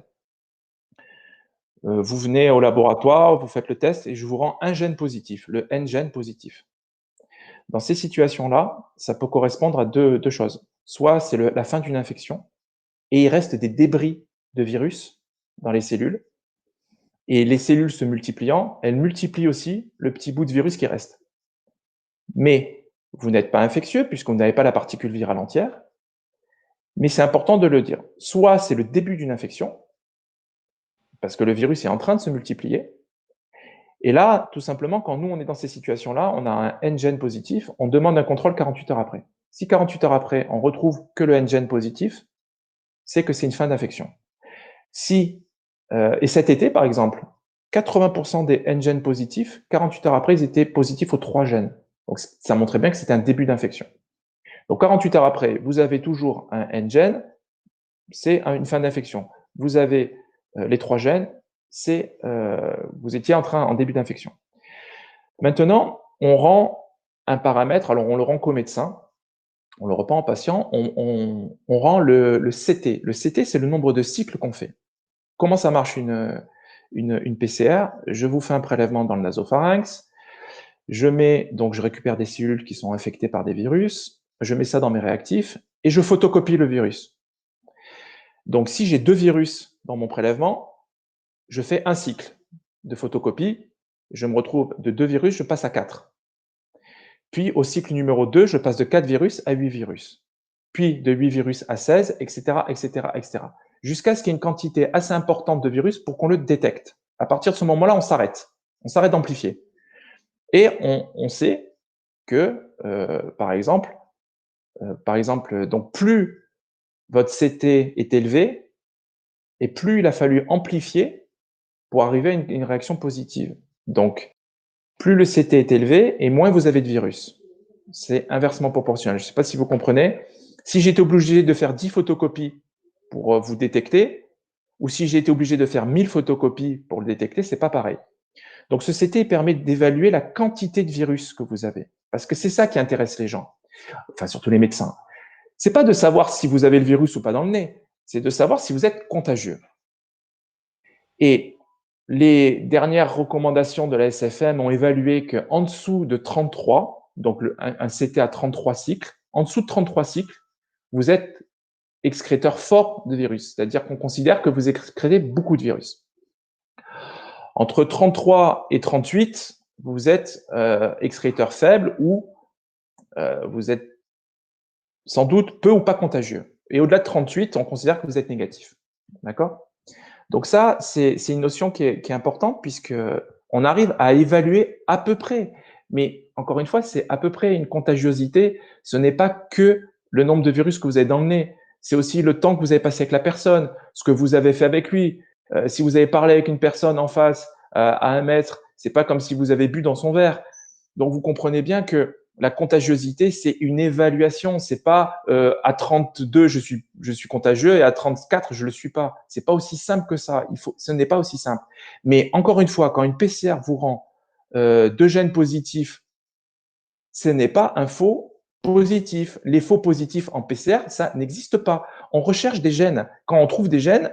Vous venez au laboratoire, vous faites le test et je vous rends un gène positif, le N gène positif. Dans ces situations-là, ça peut correspondre à deux choses. Soit c'est la fin d'une infection et il reste des débris de virus dans les cellules. Et les cellules se multipliant, elles multiplient aussi le petit bout de virus qui reste. Mais vous n'êtes pas infectieux puisque vous n'avez pas la particule virale entière. Mais c'est important de le dire. Soit c'est le début d'une infection, parce que le virus est en train de se multiplier. Et là, tout simplement, quand nous, on est dans ces situations-là, on a un N-gène positif, on demande un contrôle 48 heures après. Si 48 heures après, on retrouve que le N-gène positif, c'est que c'est une fin d'infection. Et cet été, par exemple, 80% des N-gènes positifs, 48 heures après, ils étaient positifs aux 3 gènes. Donc, ça montrait bien que c'était un début d'infection. Donc, 48 heures après, vous avez toujours un N-gène, c'est une fin d'infection. Vous avez les 3 gènes, vous étiez en début d'infection. Maintenant, on rend un paramètre, alors on le rend qu'au médecin, on le rend pas en patient, on rend le CT. Le CT, c'est le nombre de cycles qu'on fait. Comment ça marche une PCR? Je vous fais un prélèvement dans le nasopharynx, donc je récupère des cellules qui sont infectées par des virus, je mets ça dans mes réactifs et je photocopie le virus. Donc si j'ai 2 virus dans mon prélèvement, je fais un cycle de photocopie, je me retrouve de 2 virus, je passe à 4. Puis au cycle numéro 2, je passe de 4 virus à 8 virus. Puis de 8 virus à 16, etc., etc., etc. Jusqu'à ce qu'il y ait une quantité assez importante de virus pour qu'on le détecte. À partir de ce moment-là, on s'arrête. On s'arrête d'amplifier. Et on sait que, par exemple, donc plus votre CT est élevé, et plus il a fallu amplifier pour arriver à une réaction positive. Donc, plus le CT est élevé, et moins vous avez de virus. C'est inversement proportionnel. Je ne sais pas si vous comprenez. Si j'étais obligé de faire 10 photocopies pour vous détecter, ou si j'ai été obligé de faire 1000 photocopies pour le détecter, c'est pas pareil. Donc ce CT permet d'évaluer la quantité de virus que vous avez, parce que c'est ça qui intéresse les gens, enfin surtout les médecins. C'est pas de savoir si vous avez le virus ou pas dans le nez, c'est de savoir si vous êtes contagieux. Et les dernières recommandations de la SFM ont évalué qu'en dessous de 33, donc un CT à 33 cycles, en dessous de 33 cycles, vous êtes excréteur fort de virus, c'est-à-dire qu'on considère que vous excrétez beaucoup de virus. Entre 33 et 38, vous êtes excréteur faible ou vous êtes sans doute peu ou pas contagieux. Et au-delà de 38, on considère que vous êtes négatif. D'accord? Donc ça, c'est une notion qui est importante puisque on arrive à évaluer à peu près. Mais encore une fois, c'est à peu près une contagiosité. Ce n'est pas que le nombre de virus que vous avez dans le nez. C'est aussi le temps que vous avez passé avec la personne, ce que vous avez fait avec lui. Si vous avez parlé avec une personne en face à 1 mètre, c'est pas comme si vous avez bu dans son verre. Donc vous comprenez bien que la contagiosité, c'est une évaluation. C'est pas à 32 je suis contagieux et à 34 je le suis pas. C'est pas aussi simple que ça. Ce n'est pas aussi simple. Mais encore une fois, quand une PCR vous rend 2 gènes positifs, ce n'est pas un faux positif. Les faux positifs en PCR, ça n'existe pas. On recherche des gènes. Quand on trouve des gènes,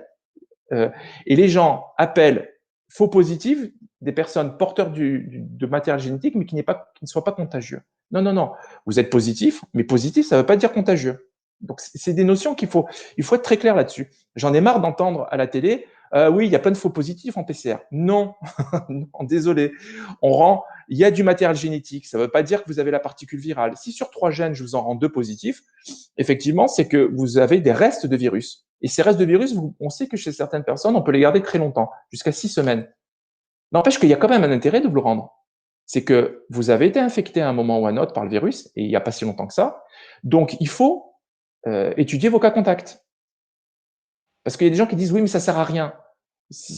et les gens appellent faux positifs des personnes porteurs de matériel génétique, mais qui ne soient pas contagieux. Non, non, non. Vous êtes positif, mais positif, ça ne veut pas dire contagieux. Donc, c'est des notions il faut être très clair là-dessus. J'en ai marre d'entendre à la télé, oui, il y a plein de faux positifs en PCR. Non, non, désolé. Il y a du matériel génétique. Ça ne veut pas dire que vous avez la particule virale. Si sur 3 gènes, je vous en rends 2 positifs, effectivement, c'est que vous avez des restes de virus. Et ces restes de virus, on sait que chez certaines personnes, on peut les garder très longtemps, jusqu'à 6 semaines. N'empêche qu'il y a quand même un intérêt de vous le rendre. C'est que vous avez été infecté à un moment ou à un autre par le virus, et il n'y a pas si longtemps que ça. Donc, il faut étudier vos cas contacts. Parce qu'il y a des gens qui disent, oui, mais ça ne sert à rien.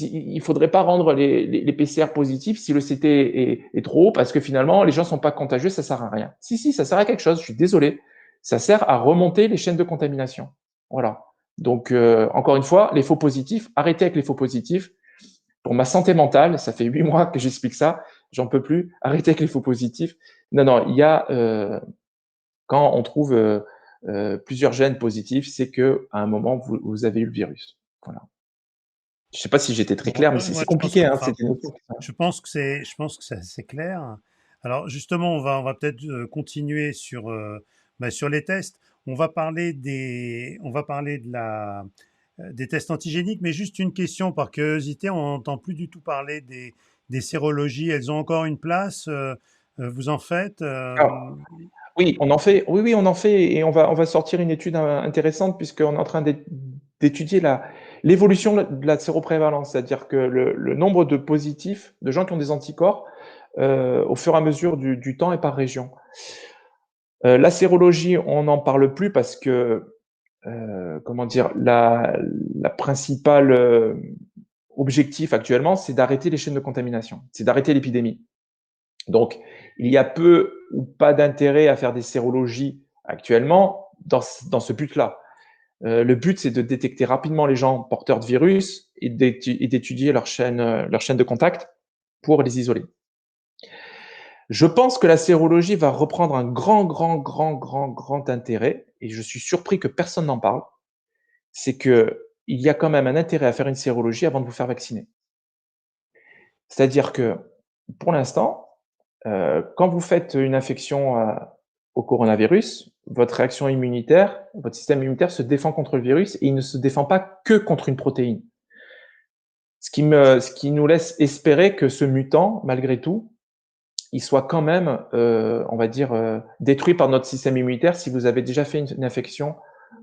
Il ne faudrait pas rendre les PCR positifs si le CT est trop haut, parce que finalement, les gens ne sont pas contagieux, ça ne sert à rien. Si, ça sert à quelque chose, je suis désolé. Ça sert à remonter les chaînes de contamination. Voilà. Donc, encore une fois, les faux positifs, arrêtez avec les faux positifs. Pour ma santé mentale, ça fait 8 mois que j'explique ça, j'en peux plus. Arrêtez avec les faux positifs. Non, non, il y a quand on trouve plusieurs gènes positifs, c'est que à un moment vous avez eu le virus. Voilà. Je sais pas si j'étais très Bon, clair, mais ouais, c'est je pense compliqué. que, Hein, enfin, c'est une notion je pense que c'est assez clair. Alors justement, on va peut-être continuer sur, sur les tests. On va parler de des tests antigéniques, mais juste une question par curiosité, on n'entend plus du tout parler des sérologies. Elles ont encore une place. Vous en faites Alors, oui, on en fait. Oui, oui, on en fait, et on va sortir une étude intéressante puisqu'on est en train d'étudier l'évolution de la séroprévalence, c'est-à-dire que le nombre de positifs, de gens qui ont des anticorps, au fur et à mesure du temps et par région. La sérologie, on n'en parle plus parce que, comment dire, la principale objectif actuellement, c'est d'arrêter les chaînes de contamination, c'est d'arrêter l'épidémie. Donc, il y a peu ou pas d'intérêt à faire des sérologies actuellement dans ce but-là. Le but, c'est de détecter rapidement les gens porteurs de virus et d'étudier leur chaîne de contact pour les isoler. Je pense que la sérologie va reprendre un grand intérêt, et je suis surpris que personne n'en parle. C'est que il y a quand même un intérêt à faire une sérologie avant de vous faire vacciner. C'est-à-dire que, pour l'instant, quand vous faites une infection au coronavirus, votre réaction immunitaire, votre système immunitaire se défend contre le virus, et il ne se défend pas que contre une protéine. Ce qui nous laisse espérer que ce mutant, malgré tout, il soit quand même, on va dire, détruit par notre système immunitaire si vous avez déjà fait une infection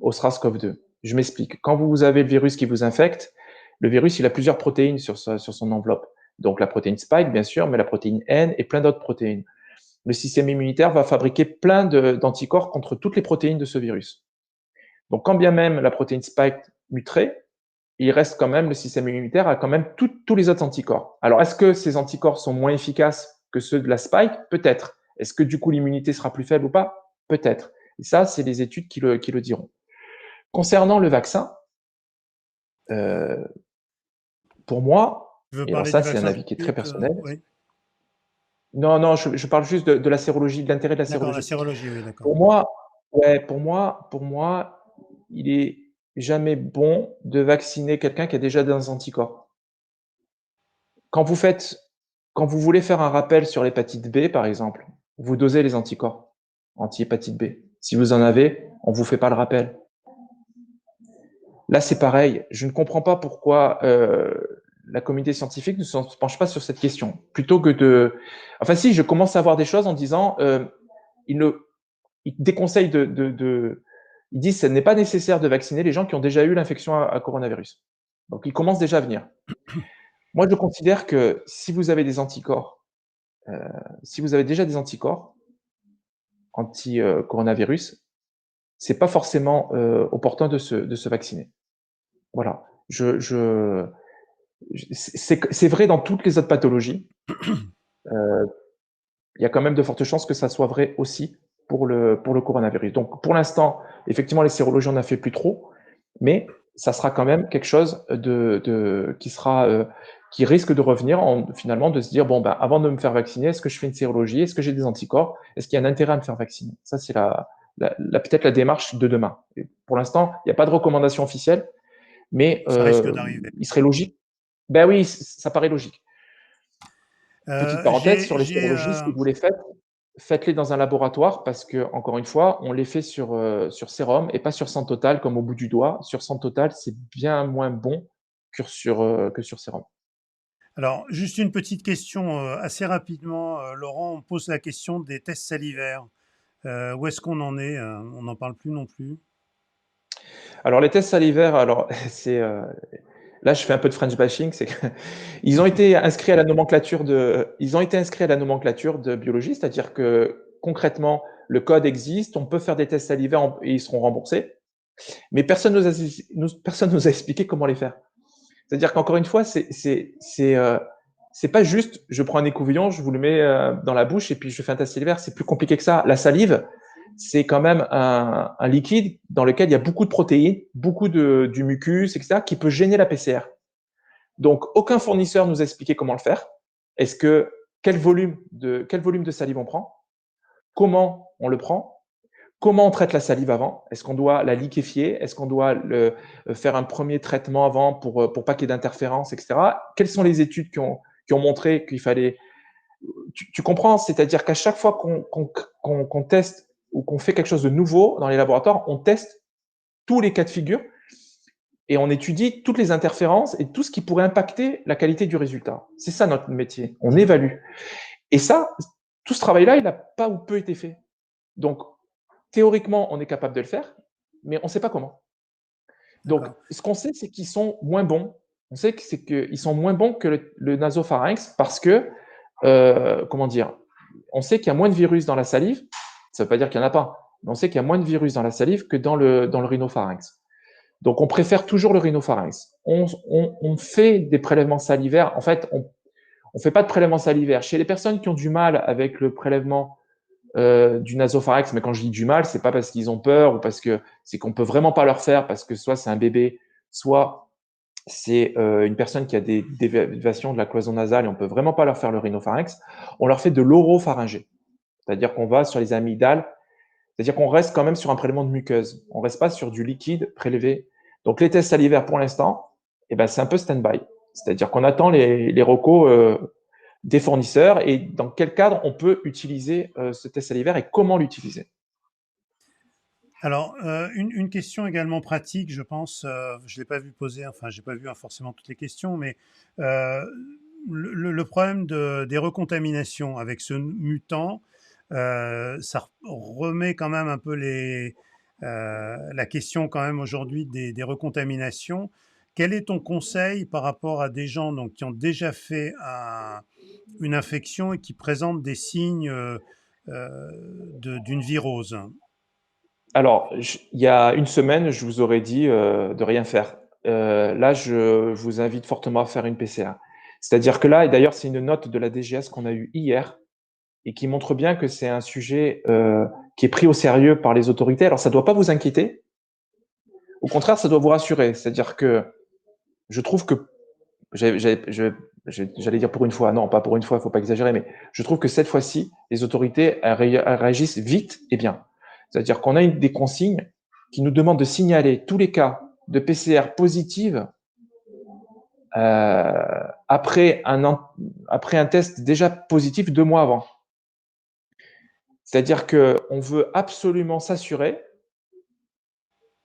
au SRAS-CoV-2. Je m'explique. Quand vous avez le virus qui vous infecte, le virus, il a plusieurs protéines sur son enveloppe. Donc la protéine spike, bien sûr, mais la protéine N et plein d'autres protéines. Le système immunitaire va fabriquer plein d'anticorps contre toutes les protéines de ce virus. Donc quand bien même la protéine spike muterait, il reste quand même, le système immunitaire a quand même tous les autres anticorps. Alors, est-ce que ces anticorps sont moins efficaces que ceux de la spike? Peut-être. Est-ce que du coup l'immunité sera plus faible ou pas? Peut-être. Et ça, c'est les études qui le diront. Concernant le vaccin, euh, pour moi, Je veux et alors parler du ça, c'est un vaccin tout avis de qui est très suite. personnel. Oui, Non, non, je parle juste de la sérologie, de l'intérêt de la d'accord, la sérologie. sérologie, oui, d'accord. Pour moi, ouais, pour moi, il est jamais bon de vacciner quelqu'un qui a déjà des anticorps. Quand vous faites Quand vous voulez faire un rappel sur l'hépatite B, par exemple, vous dosez les anticorps anti-hépatite B. Si vous en avez, on ne vous fait pas le rappel. Là, c'est pareil. Je ne comprends pas pourquoi la communauté scientifique ne se penche pas sur cette question. Plutôt que de... Enfin, si, je commence à voir des choses en disant, ils déconseillent Ils disent que ce n'est pas nécessaire de vacciner les gens qui ont déjà eu l'infection à coronavirus. Donc, ils commencent déjà à venir. Moi, je considère que si vous avez des anticorps, si vous avez déjà des anticorps anti-coronavirus, c'est pas forcément opportun de se vacciner. Voilà. C'est vrai dans toutes les autres pathologies. Il y a quand même de fortes chances que ça soit vrai aussi pour le coronavirus. Donc, pour l'instant, effectivement, les sérologies, on n'a fait plus trop, mais ça sera quand même quelque chose qui risque de revenir finalement de se dire, bon, ben, avant de me faire vacciner, est-ce que je fais une sérologie? Est-ce que j'ai des anticorps? Est-ce qu'il y a un intérêt à me faire vacciner? Ça, c'est peut-être la démarche de demain. Et pour l'instant, il n'y a pas de recommandation officielle, mais Ça risque d'arriver. il serait logique. Ben oui, ça paraît logique. Petite parenthèse sur les J'ai sérologies, si vous les faites, faites-les dans un laboratoire parce que, encore une fois, on les fait sur sérum et pas sur sang total comme au bout du doigt. Sur sang total, c'est bien moins bon que sur sérum. Alors, juste une petite question assez rapidement, Laurent, on pose la question des tests salivaires. Où est-ce qu'on en est? On n'en parle plus non plus. Alors, les tests salivaires, alors, là, je fais un peu de French bashing, c'est que ils ont été inscrits à la nomenclature de biologie, c'est-à-dire que concrètement, le code existe, on peut faire des tests salivaires et ils seront remboursés, mais personne nous a expliqué comment les faire. C'est-à-dire qu'encore une fois, c'est pas juste, je prends un écouvillon, je vous le mets dans la bouche et puis je fais un test salivaire. C'est plus compliqué que ça. La salive, c'est quand même un liquide dans lequel il y a beaucoup de protéines, beaucoup du mucus, etc., qui peut gêner la PCR. Donc, aucun fournisseur nous a expliqué comment le faire. Est-ce que quel volume de salive on prend? Comment on le prend? Comment on traite la salive avant? Est-ce qu'on doit la liquéfier? Est-ce qu'on doit faire un premier traitement avant pour pas qu'il y ait d'interférence, etc. Quelles sont les études qui ont montré qu'il fallait... Tu comprends? C'est-à-dire qu'à chaque fois qu'on teste ou qu'on fait quelque chose de nouveau dans les laboratoires, on teste tous les cas de figure et on étudie toutes les interférences et tout ce qui pourrait impacter la qualité du résultat. C'est ça notre métier. On évalue. Et ça, tout ce travail-là, il n'a pas ou peu été fait. Donc, théoriquement, on est capable de le faire, mais on ne sait pas comment. Donc, ce qu'on sait, c'est qu'ils sont moins bons. On sait que c'est qu'ils sont moins bons que le nasopharynx parce que, comment dire, on sait qu'il y a moins de virus dans la salive. Ça ne veut pas dire qu'il n'y en a pas, mais on sait qu'il y a moins de virus dans la salive que dans le rhinopharynx. Donc, on préfère toujours le rhinopharynx. On fait des prélèvements salivaires. En fait, on ne fait pas de prélèvement salivaire. Chez les personnes qui ont du mal avec le prélèvement du nasopharynx, mais quand je dis du mal, c'est pas parce qu'ils ont peur ou parce que c'est qu'on peut vraiment pas leur faire parce que soit c'est un bébé, soit c'est une personne qui a des déviations de la cloison nasale et on peut vraiment pas leur faire le rhinopharynx. On leur fait de l'oropharyngée, c'est-à-dire qu'on va sur les amygdales, c'est-à-dire qu'on reste quand même sur un prélèvement de muqueuse. On reste pas sur du liquide prélevé. Donc les tests salivaires pour l'instant, eh ben, c'est un peu stand-by. C'est-à-dire qu'on attend les recos des fournisseurs et dans quel cadre on peut utiliser ce test salivaire et comment l'utiliser. Alors, une question également pratique, je pense, je ne l'ai pas vu poser, enfin, j'ai pas vu forcément toutes les questions, mais euh, le problème des recontaminations avec ce mutant, ça remet quand même un peu la question quand même aujourd'hui des recontaminations. Quel est ton conseil par rapport à des gens donc, qui ont déjà fait une infection et qui présentent des signes d'une virose? Alors, il y a une semaine, je vous aurais dit de rien faire. Là, je vous invite fortement à faire une PCA. C'est-à-dire que là, et d'ailleurs, c'est une note de la DGS qu'on a eue hier et qui montre bien que c'est un sujet qui est pris au sérieux par les autorités. Alors, ça ne doit pas vous inquiéter. Au contraire, ça doit vous rassurer. C'est-à-dire que je trouve que, j'allais dire pour une fois, non, pas pour une fois, il ne faut pas exagérer, mais je trouve que cette fois-ci, les autorités elles réagissent vite et bien. C'est-à-dire qu'on a des consignes qui nous demandent de signaler tous les cas de PCR positive après un test déjà positif 2 mois avant. C'est-à-dire qu'on veut absolument s'assurer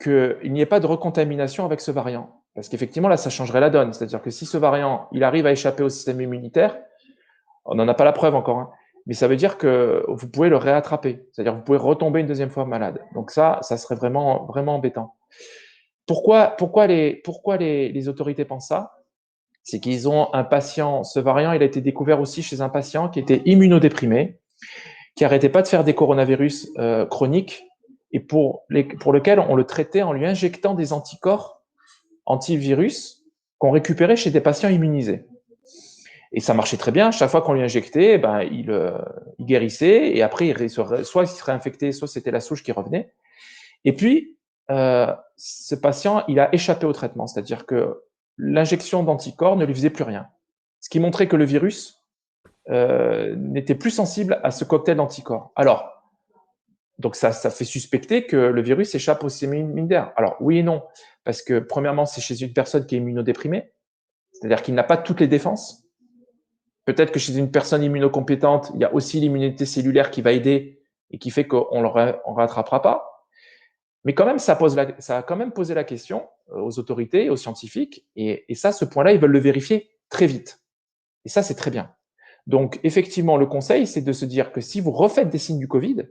qu'il n'y ait pas de recontamination avec ce variant. Parce qu'effectivement, là, ça changerait la donne. C'est-à-dire que si ce variant, il arrive à échapper au système immunitaire, on n'en a pas la preuve encore, hein, mais ça veut dire que vous pouvez le réattraper. C'est-à-dire que vous pouvez retomber une deuxième fois malade. Donc ça serait vraiment, vraiment embêtant. Pourquoi les autorités pensent ça? C'est qu'ils ont un patient, ce variant, il a été découvert aussi chez un patient qui était immunodéprimé, qui n'arrêtait pas de faire des coronavirus chroniques et pour lequel on le traitait en lui injectant des anticorps antivirus qu'on récupérait chez des patients immunisés. Et ça marchait très bien. Chaque fois qu'on lui injectait, ben, il guérissait et après, soit il se réinfectait, soit c'était la souche qui revenait. Et puis, ce patient, il a échappé au traitement, c'est-à-dire que l'injection d'anticorps ne lui faisait plus rien. Ce qui montrait que le virus n'était plus sensible à ce cocktail d'anticorps. Alors, donc ça fait suspecter que le virus échappe au système immunitaire. Alors, oui et non, parce que premièrement, c'est chez une personne qui est immunodéprimée, c'est-à-dire qu'il n'a pas toutes les défenses. Peut-être que chez une personne immunocompétente, il y a aussi l'immunité cellulaire qui va aider et qui fait qu'on ne rattrapera pas. Mais quand même, ça a quand même posé la question aux autorités, aux scientifiques, et ça, ce point-là, ils veulent le vérifier très vite. Et ça, c'est très bien. Donc, effectivement, le conseil, c'est de se dire que si vous refaites des signes du Covid,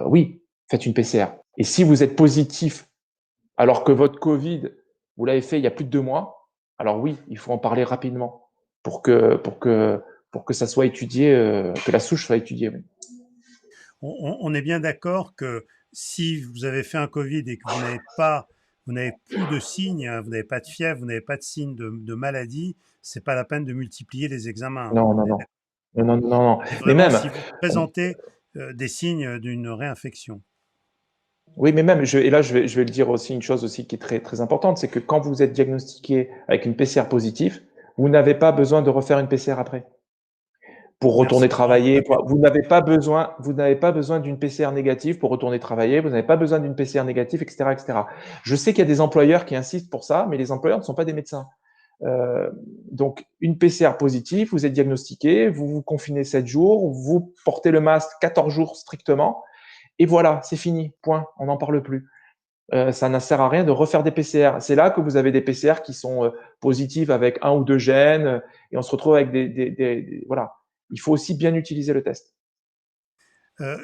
oui, faites une PCR. Et si vous êtes positif alors que votre Covid, vous l'avez fait il y a plus de 2 mois, alors oui, il faut en parler rapidement pour que ça soit étudié, que la souche soit étudiée. Oui. On est bien d'accord que si vous avez fait un Covid et que vous n'avez plus de signes, hein, vous n'avez pas de fièvre, vous n'avez pas de signes de maladie, c'est pas la peine de multiplier les examens. Non, On non, est non. d'accord. Non, non, non, non. Et Mais vraiment, même, si vous présentez des signes d'une réinfection. Oui, mais même, et là, je vais le dire aussi, une chose aussi qui est très, très importante, c'est que quand vous êtes diagnostiqué avec une PCR positive, vous n'avez pas besoin de refaire une PCR après pour Merci, retourner j'en avais travailler. pas tenu Vous compte. vous n'avez pas besoin d'une PCR négative pour retourner travailler. Vous n'avez pas besoin d'une PCR négative, etc., etc. Je sais qu'il y a des employeurs qui insistent pour ça, mais les employeurs ne sont pas des médecins. Euh, donc, une PCR positive, vous êtes diagnostiqué, vous vous confinez 7 jours, vous portez le masque 14 jours strictement, et voilà, c'est fini, point, on n'en parle plus. Ça ne sert à rien de refaire des PCR. C'est là que vous avez des PCR qui sont positives avec un ou deux gènes, et on se retrouve avec voilà. Il faut aussi bien utiliser le test.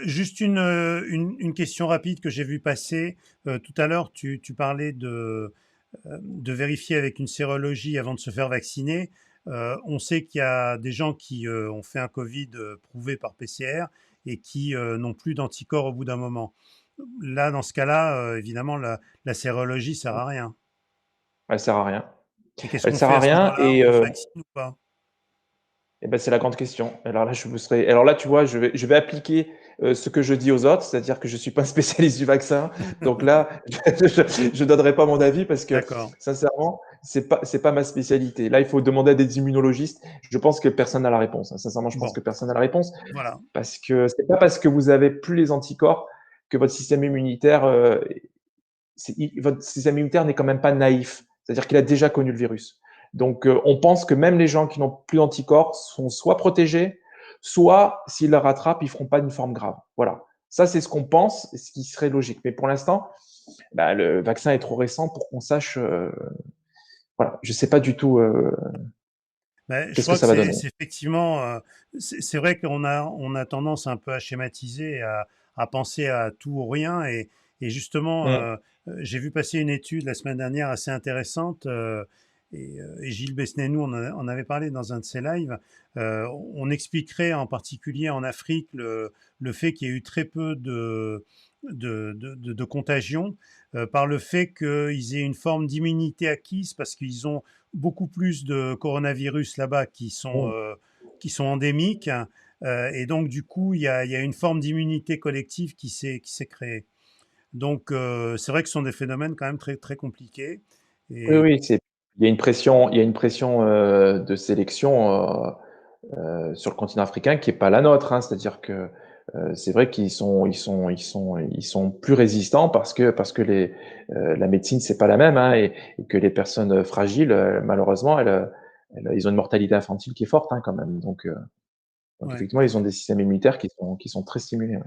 Juste une question rapide que j'ai vue passer. Tout à l'heure, tu parlais de vérifier avec une sérologie avant de se faire vacciner. On sait qu'il y a des gens qui ont fait un Covid prouvé par PCR et qui n'ont plus d'anticorps au bout d'un moment. Là, dans ce cas-là, évidemment, la sérologie sert à rien. Elle sert à rien. Et qu'est-ce Elle qu'on sert fait à à ce rien, moment-là? On se vaccine ou pas? ben, c'est la grande question. Alors là, alors là, tu vois, je vais appliquer ce que je dis aux autres, c'est-à-dire que je suis pas un spécialiste du vaccin. Donc là, je donnerai pas mon avis parce que, D'accord. sincèrement, c'est pas ma spécialité. Là, il faut demander à des immunologistes. Je pense que personne n'a la réponse, hein. Sincèrement, je pense Bon, que personne n'a la réponse voilà. parce que c'est pas parce que vous avez plus les anticorps que votre système immunitaire, votre système immunitaire n'est quand même pas naïf. C'est-à-dire qu'il a déjà connu le virus. Donc, on pense que même les gens qui n'ont plus d'anticorps sont soit protégés, soit s'ils le rattrapent, ils ne feront pas d'une forme grave. Voilà. Ça, c'est ce qu'on pense, ce qui serait logique. Mais pour l'instant, bah, le vaccin est trop récent pour qu'on sache. Voilà, je ne sais pas du tout Ben, je qu'est-ce que crois que ça va donner. c'est effectivement, c'est vrai qu'on a tendance un peu à schématiser, à penser à tout ou rien. Et justement, Mm. j'ai vu passer une étude la semaine dernière assez intéressante. Et Gilles Besnénou en avait parlé dans un de ses lives. On expliquerait en particulier en Afrique le fait qu'il y ait eu très peu de contagion par le fait qu'ils aient une forme d'immunité acquise parce qu'ils ont beaucoup plus de coronavirus là-bas Mm. qui sont endémiques. Et donc, du coup, il y a une forme d'immunité collective qui s'est créée. Donc, c'est vrai que ce sont des phénomènes quand même très, très compliqués. Oui, Et oui, il y a une pression de sélection sur le continent africain qui est pas la nôtre, hein. C'est-à-dire que c'est vrai ils sont plus résistants parce que la médecine c'est pas la même, hein, et que les personnes fragiles, malheureusement, ils ont une mortalité infantile qui est forte, hein, quand même. Donc ouais. effectivement, ils ont des systèmes immunitaires qui sont très stimulés. Ouais.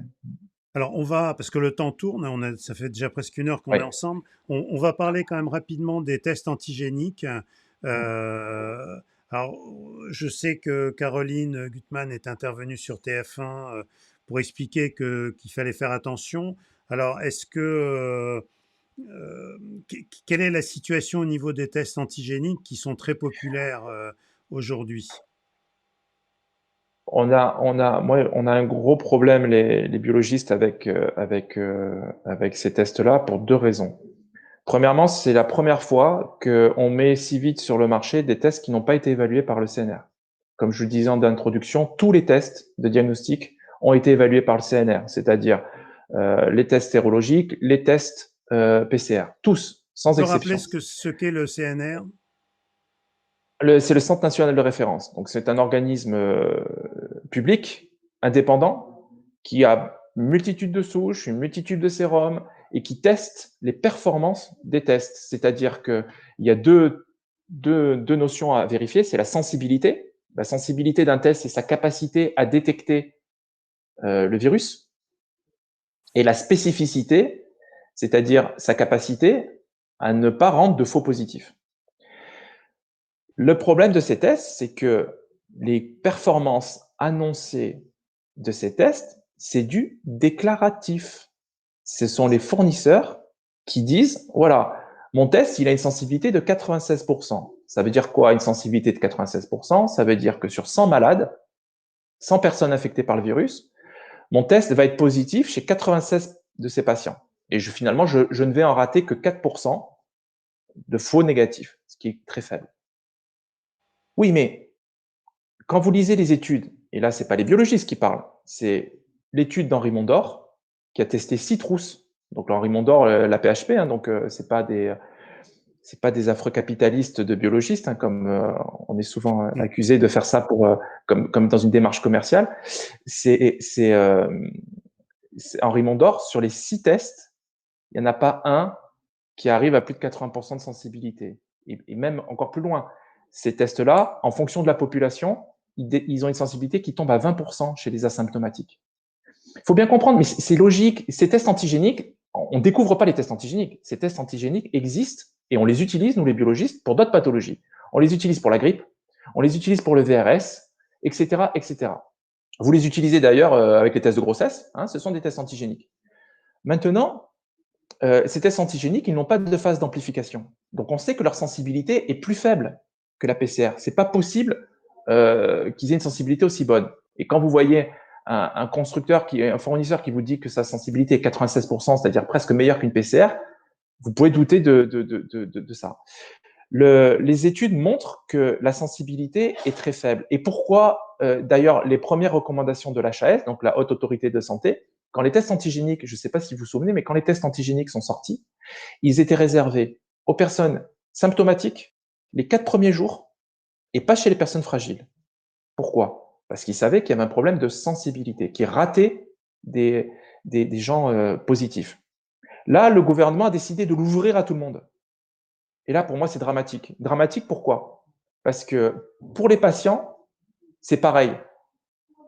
Alors, parce que le temps tourne, ça fait déjà presque une heure qu'on est Oui. ensemble, on va parler quand même rapidement des tests antigéniques. Euh, alors, je sais que Caroline Gutmann est intervenue sur TF1 pour expliquer qu'il fallait faire attention. Alors, quelle est la situation au niveau des tests antigéniques qui sont très populaires aujourd'hui? On a un gros problème, les biologistes, avec ces tests-là pour deux raisons. Premièrement, c'est la première fois qu'on met si vite sur le marché des tests qui n'ont pas été évalués par le CNR. Comme je le disais en introduction, tous les tests de diagnostic ont été évalués par le CNR, c'est-à-dire les tests sérologiques, les tests PCR, tous, Tu sans peux rappeler exception. ce qu'est le CNR? C'est le Centre national de référence. Donc, c'est un organisme public, indépendant, qui a une multitude de souches, une multitude de sérums et qui teste les performances des tests. C'est-à-dire qu'il y a deux notions à vérifier. C'est la sensibilité. La sensibilité d'un test, c'est sa capacité à détecter le virus. Et la spécificité, c'est-à-dire sa capacité à ne pas rendre de faux positifs. Le problème de ces tests, c'est que les performances annoncées de ces tests, c'est du déclaratif. Ce sont les fournisseurs qui disent, voilà, mon test, il a une sensibilité de 96%. Ça veut dire quoi, une sensibilité de 96%? Ça veut dire que sur 100 malades, 100 personnes infectées par le virus, mon test va être positif chez 96 de ces patients. Et finalement, je ne vais en rater que 4% de faux négatifs, ce qui est très faible. Oui, mais quand vous lisez les études, et là, c'est pas les biologistes qui parlent, c'est l'étude d'Henri Mondor, qui a testé 6 trousses. Donc Henri Mondor, la PHP, hein, donc c'est pas des affreux capitalistes de biologistes, hein, comme on est souvent Mm. accusé de faire ça pour, comme dans une démarche commerciale. C'est Henri Mondor, sur les 6 tests, il n'y en a pas un qui arrive à plus de 80% de sensibilité. Et même encore plus loin, ces tests-là, en fonction de la population, ils ont une sensibilité qui tombe à 20% chez les asymptomatiques. Il faut bien comprendre, mais c'est logique, ces tests antigéniques, on ne découvre pas les tests antigéniques. Ces tests antigéniques existent et on les utilise, nous les biologistes, pour d'autres pathologies. On les utilise pour la grippe, on les utilise pour le VRS, etc., etc. Vous les utilisez d'ailleurs avec les tests de grossesse, hein, ce sont des tests antigéniques. Maintenant, ces tests antigéniques, ils n'ont pas de phase d'amplification. Donc on sait que leur sensibilité est plus faible que la PCR. C'est pas possible qu'ils aient une sensibilité aussi bonne. Et quand vous voyez un constructeur, un fournisseur qui vous dit que sa sensibilité est 96%, c'est-à-dire presque meilleure qu'une PCR, vous pouvez douter de ça. Les études montrent que la sensibilité est très faible. Et pourquoi, d'ailleurs, les premières recommandations de l'HAS, donc la Haute Autorité de Santé, quand les tests antigéniques, je ne sais pas si vous vous souvenez, mais quand les tests antigéniques sont sortis, ils étaient réservés aux personnes symptomatiques les 4 premiers jours et pas chez les personnes fragiles. Pourquoi? Parce qu'ils savaient qu'il y avait un problème de sensibilité, qui ratait des gens positifs. Là, le gouvernement a décidé de l'ouvrir à tout le monde. Et là, pour moi, c'est dramatique. Dramatique, pourquoi? Parce que pour les patients, c'est pareil.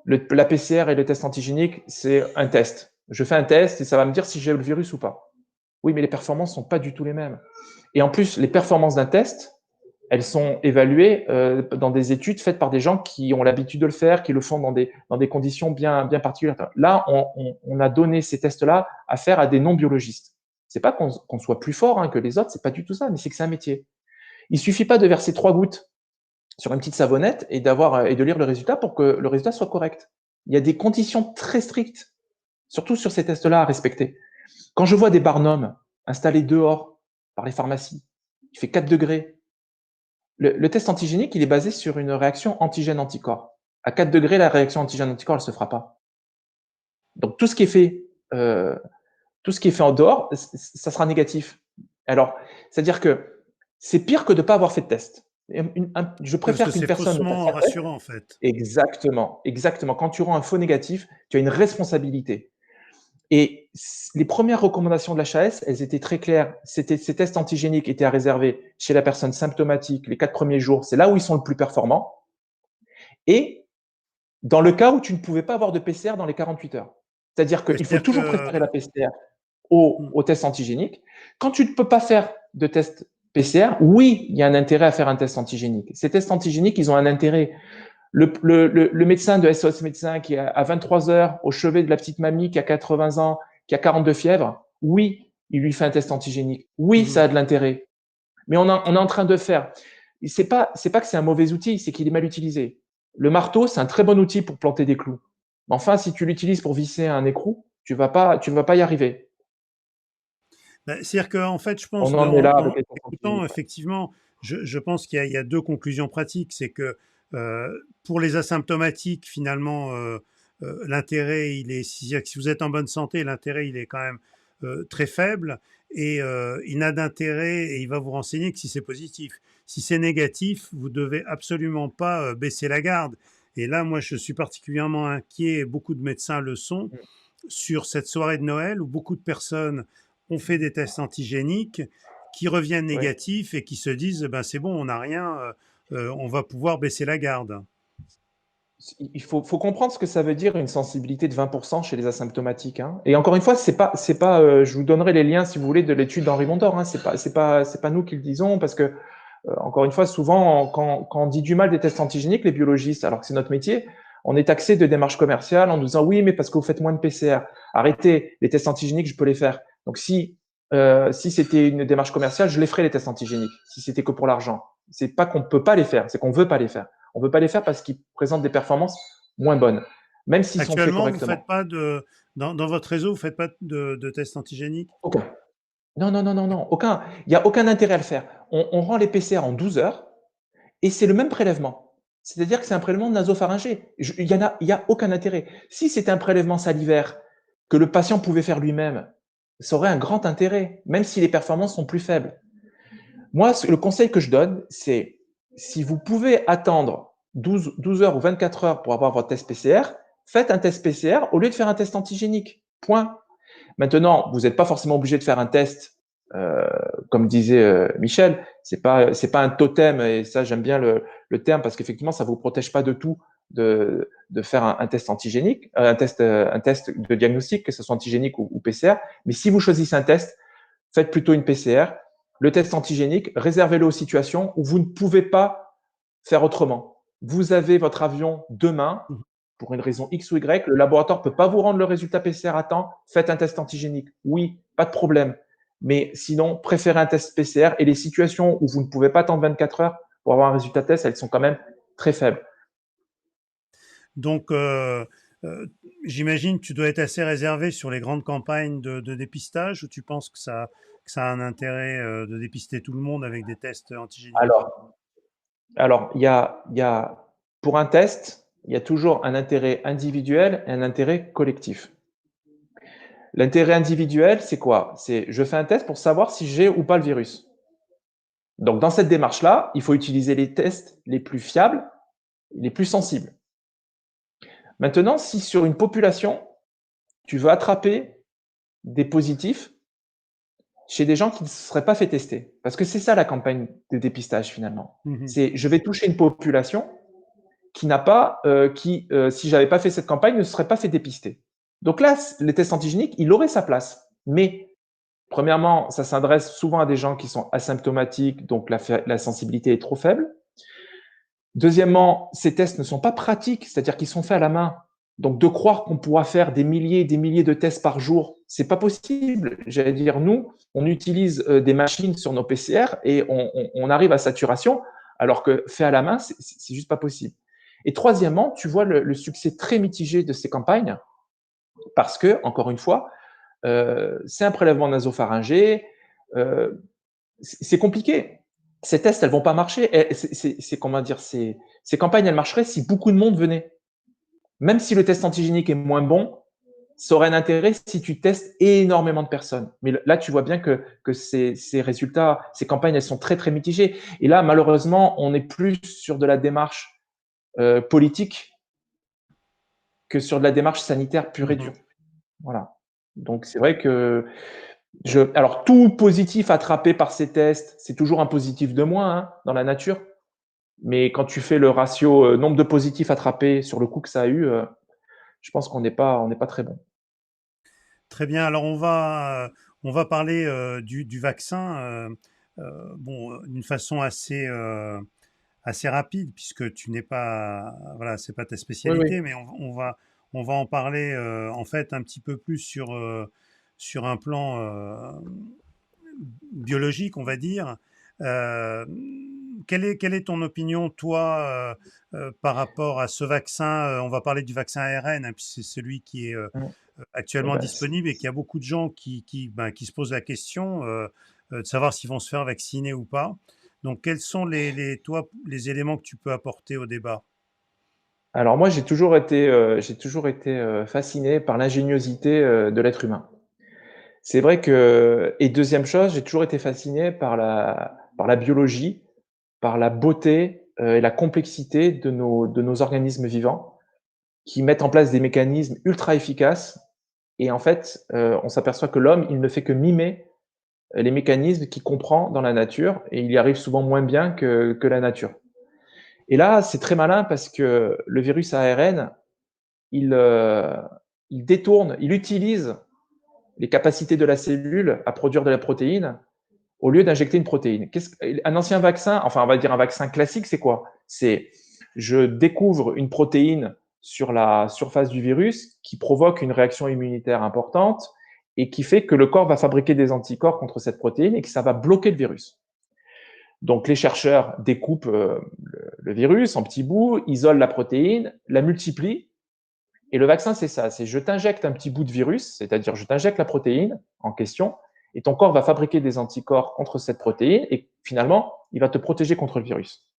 La PCR et le test antigénique, c'est un test. Je fais un test et ça va me dire si j'ai le virus ou pas. Oui, mais les performances sont pas du tout les mêmes. Et en plus, les performances d'un test, elles sont évaluées dans des études faites par des gens qui ont l'habitude de le faire, qui le font dans des conditions bien particulières. Là, on a donné ces tests-là à faire à des non-biologistes. C'est pas qu'on soit plus fort hein, que les autres, c'est pas du tout ça, mais c'est que c'est un métier. Il suffit pas de verser 3 gouttes sur une petite savonnette et de lire le résultat pour que le résultat soit correct. Il y a des conditions très strictes, surtout sur ces tests-là à respecter. Quand je vois des barnums installés dehors par les pharmacies, il fait 4 degrés. Le test antigénique, il est basé sur une réaction antigène-anticorps. À 4 degrés, la réaction antigène-anticorps, elle se fera pas. Donc tout ce qui est fait, en dehors, ça sera négatif. Alors, c'est-à-dire que c'est pire que de ne pas avoir fait de test. Je Parce que préfère qu'une c'est personne ne fasse faussement pas de test. rassurant, en fait. Exactement, exactement. Quand tu rends un faux négatif, tu as une responsabilité. Et les premières recommandations de l'HAS, elles étaient très claires. Ces tests antigéniques étaient à réserver chez la personne symptomatique les 4 premiers jours. C'est là où ils sont le plus performants. Et dans le cas où tu ne pouvais pas avoir de PCR dans les 48 heures. C'est-à-dire Oui, qu'il faut c'est-à-dire toujours que préférer la PCR au test antigénique. Quand tu ne peux pas faire de test PCR, oui, il y a un intérêt à faire un test antigénique. Ces tests antigéniques, ils ont un intérêt. Le médecin de SOS Médecin qui est à 23 heures au chevet de la petite mamie qui a 80 ans, qui a 42 fièvres, oui, il lui fait un test antigénique. Oui, ça a de l'intérêt. Mais on est en train de faire. C'est pas que c'est un mauvais outil, c'est qu'il est mal utilisé. Le marteau, c'est un très bon outil pour planter des clous. Mais enfin, si tu l'utilises pour visser un écrou, tu vas pas y arriver. Bah, c'est-à-dire qu'en fait, je pense On en est là en avec les tests écoutant, antigéniques. Ouais. effectivement, je pense qu'il y a 2 conclusions pratiques. C'est que, pour les asymptomatiques, finalement, l'intérêt, il est si vous êtes en bonne santé, l'intérêt, il est quand même, très faible et il n'a d'intérêt et il va vous renseigner que si c'est positif. Si c'est négatif, vous devez absolument pas, baisser la garde et là, moi, je suis particulièrement inquiet, et beaucoup de médecins le sont, sur cette soirée de Noël où beaucoup de personnes ont fait des tests antigéniques qui reviennent Ouais. négatifs et qui se disent ben c'est bon, on n'a rien, on va pouvoir baisser la garde. Il faut comprendre ce que ça veut dire une sensibilité de 20% chez les asymptomatiques. Hein. Et encore une fois, c'est pas je vous donnerai les liens si vous voulez de l'étude d'Henri Mondor. Hein. C'est pas nous qui le disons parce que encore une fois, souvent quand on dit du mal des tests antigéniques, les biologistes, alors que c'est notre métier, on est taxé de démarche commerciale en nous disant oui, mais parce que vous faites moins de PCR. Arrêtez, les tests antigéniques, je peux les faire. Donc si c'était une démarche commerciale, je les ferais les tests antigéniques. Si c'était que pour l'argent, c'est pas qu'on peut pas les faire, c'est qu'on veut pas les faire. On veut pas les faire parce qu'ils présentent des performances moins bonnes, même s'ils sont faits Actuellement, vous faites correctement. pas de dans votre réseau, vous faites pas de tests antigéniques? Aucun. Non, non, non, non, non, aucun. Il n'y a aucun intérêt à le faire. On rend les PCR en 12 heures et c'est le même prélèvement. C'est-à-dire que c'est un prélèvement nasopharyngé. Il y a aucun intérêt. Si c'était un prélèvement salivaire que le patient pouvait faire lui-même, ça aurait un grand intérêt, même si les performances sont plus faibles. Moi, le conseil que je donne, c'est si vous pouvez attendre 12 heures ou 24 heures pour avoir votre test PCR, faites un test PCR au lieu de faire un test antigénique. Point. Maintenant, vous n'êtes pas forcément obligé de faire un test, comme disait Michel, c'est pas un totem, et ça j'aime bien le terme parce qu'effectivement ça vous protège pas de tout de faire un test antigénique, un test de diagnostic, que ce soit antigénique ou PCR. Mais si vous choisissez un test, faites plutôt une PCR. Le test antigénique, réservez-le aux situations où vous ne pouvez pas faire autrement. Vous avez votre avion demain, Mhm. pour une raison X ou Y, le laboratoire ne peut pas vous rendre le résultat PCR à temps, faites un test antigénique. Oui, pas de problème. Mais sinon, préférez un test PCR, et les situations où vous ne pouvez pas attendre 24 heures pour avoir un résultat test, elles sont quand même très faibles. Donc, euh, j'imagine que tu dois être assez réservé sur les grandes campagnes de dépistage, ou tu penses que ça a un intérêt de dépister tout le monde avec des tests antigéniques? Alors, il y a, pour un test, il y a toujours un intérêt individuel et un intérêt collectif. L'intérêt individuel, c'est quoi? C'est je fais un test pour savoir si j'ai ou pas le virus. Donc, dans cette démarche-là, il faut utiliser les tests les plus fiables, les plus sensibles. Maintenant, si sur une population, tu veux attraper des positifs chez des gens qui ne se seraient pas fait tester, parce que c'est ça la campagne de dépistage finalement. Mhm. C'est je vais toucher une population qui n'a pas, si j'avais pas fait cette campagne, ne se serait pas fait dépister. Donc là, les tests antigéniques, il aurait sa place. Mais premièrement, ça s'adresse souvent à des gens qui sont asymptomatiques, donc la sensibilité est trop faible. Deuxièmement, ces tests ne sont pas pratiques, c'est-à-dire qu'ils sont faits à la main. Donc de croire qu'on pourra faire des milliers et des milliers de tests par jour, c'est pas possible. J'allais dire, nous, on utilise des machines sur nos PCR et on arrive à saturation, alors que fait à la main, c'est juste pas possible. Et troisièmement, tu vois le succès très mitigé de ces campagnes, parce que, encore une fois, c'est un prélèvement nasopharyngé, euh, c'est compliqué. Ces tests, elles vont pas marcher. C'est comment dire, ces campagnes, elles marcheraient si beaucoup de monde venait. Même si le test antigénique est moins bon, ça aurait un intérêt si tu testes énormément de personnes. Mais là, tu vois bien que ces résultats, ces campagnes, elles sont très, très mitigées. Et là, malheureusement, on est plus sur de la démarche politique que sur de la démarche sanitaire pure et Mhm. dure. Voilà. Donc, c'est vrai que alors, tout positif attrapé par ces tests, c'est toujours un positif de moins hein, dans la nature. Mais quand tu fais le ratio nombre de positifs attrapés sur le coup que ça a eu, je pense on n'est pas très bon. Très bien. Alors, on va parler du vaccin. Bon, d'une façon assez rapide, puisque tu n'es pas, voilà, c'est pas ta Oui, oui. spécialité, mais on va en parler en fait un petit peu plus sur un plan biologique, on va dire. Euh, quelle est ton opinion, toi, par rapport à ce vaccin? On va parler du vaccin ARN, hein, puisque c'est celui qui est Eh actuellement ben, disponible et qu'il y a beaucoup de gens ben, qui se posent la question de savoir s'ils vont se faire vacciner ou pas. Donc, quels sont toi, les éléments que tu peux apporter au débat? alors moi, j'ai toujours été fasciné par l'ingéniosité de l'être humain. C'est vrai que, et deuxième chose, j'ai toujours été fasciné par la biologie, par la beauté et la complexité de nos organismes vivants qui mettent en place des mécanismes ultra efficaces. Et en fait, on s'aperçoit que l'homme, il ne fait que mimer les mécanismes qu'il comprend dans la nature et il y arrive souvent moins bien que la nature. Et là, c'est très malin parce que le virus ARN, il, euh, il détourne, il utilise les capacités de la cellule à produire de la protéine au lieu d'injecter une protéine. Un ancien vaccin, enfin on va dire un vaccin classique, c'est quoi? C'est je découvre une protéine sur la surface du virus qui provoque une réaction immunitaire importante et qui fait que le corps va fabriquer des anticorps contre cette protéine et que ça va bloquer le virus. Donc les chercheurs découpent le virus en petits bouts, isolent la protéine, la multiplient. Et le vaccin, c'est ça, c'est je t'injecte un petit bout de virus, c'est-à-dire je t'injecte la protéine en question, et ton corps va fabriquer des anticorps contre cette protéine, et finalement, il va te protéger contre le virus.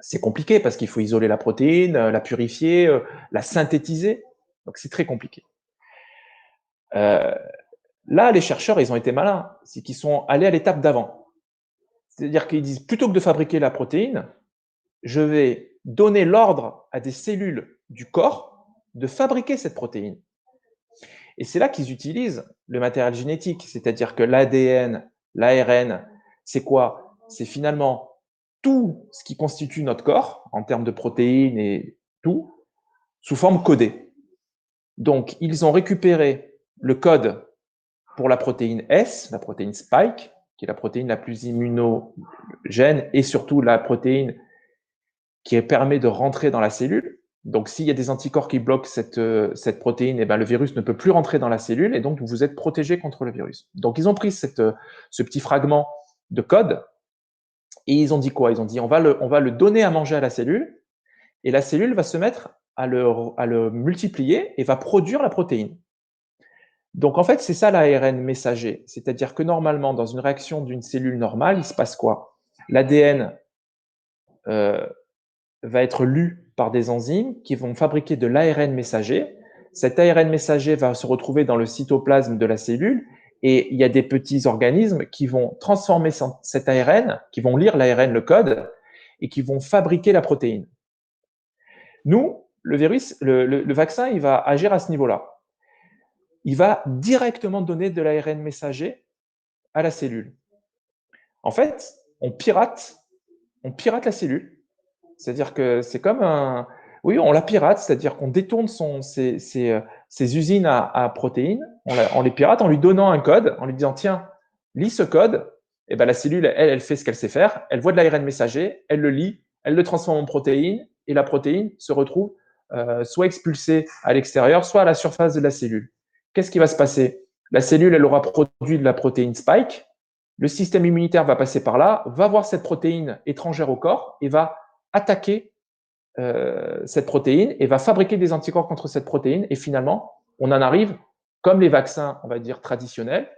C'est compliqué parce qu'il faut isoler la protéine, la purifier, la synthétiser. Donc c'est très compliqué. Là, les chercheurs, ils ont été malins. C'est qu'ils sont allés à l'étape d'avant. C'est-à-dire qu'ils disent, plutôt que de fabriquer la protéine, je vais donner l'ordre à des cellules du corps de fabriquer cette protéine. Et c'est là qu'ils utilisent le matériel génétique, c'est-à-dire que l'ADN, l'ARN, c'est quoi? C'est finalement tout ce qui constitue notre corps, en termes de protéines et tout, sous forme codée. Donc, ils ont récupéré le code pour la protéine S, la protéine spike, qui est la protéine la plus immunogène et surtout la protéine qui permet de rentrer dans la cellule. Donc, s'il y a des anticorps qui bloquent cette protéine, eh ben, le virus ne peut plus rentrer dans la cellule et donc vous êtes protégé contre le virus. Donc, ils ont pris ce petit fragment de code et ils ont dit quoi? Ils ont dit on va le donner à manger à la cellule et la cellule va se mettre à le multiplier et va produire la protéine. Donc, en fait, c'est ça l'ARN messager. C'est-à-dire que normalement, dans une réaction d'une cellule normale, il se passe quoi? L'ADN va être lu par des enzymes qui vont fabriquer de l'ARN messager. Cet ARN messager va se retrouver dans le cytoplasme de la cellule et il y a des petits organismes qui vont transformer cet ARN, qui vont lire l'ARN, le code, et qui vont fabriquer la protéine. Nous, le virus, le vaccin, il va agir à ce niveau-là. Il va directement donner de l'ARN messager à la cellule. En fait, on pirate la cellule. C'est-à-dire que c'est comme un... Oui, on la pirate, c'est-à-dire qu'on détourne ses usines à protéines, on les pirate en lui donnant un code, en lui disant, tiens, lis ce code, et ben la cellule, elle fait ce qu'elle sait faire, elle voit de l'ARN messager, elle le lit, elle le transforme en protéine, et la protéine se retrouve soit expulsée à l'extérieur, soit à la surface de la cellule. Qu'est-ce qui va se passer? La cellule, elle aura produit de la protéine spike, le système immunitaire va passer par là, va voir cette protéine étrangère au corps et va attaquer cette protéine et va fabriquer des anticorps contre cette protéine. Et finalement, on en arrive, comme les vaccins, on va dire, traditionnels,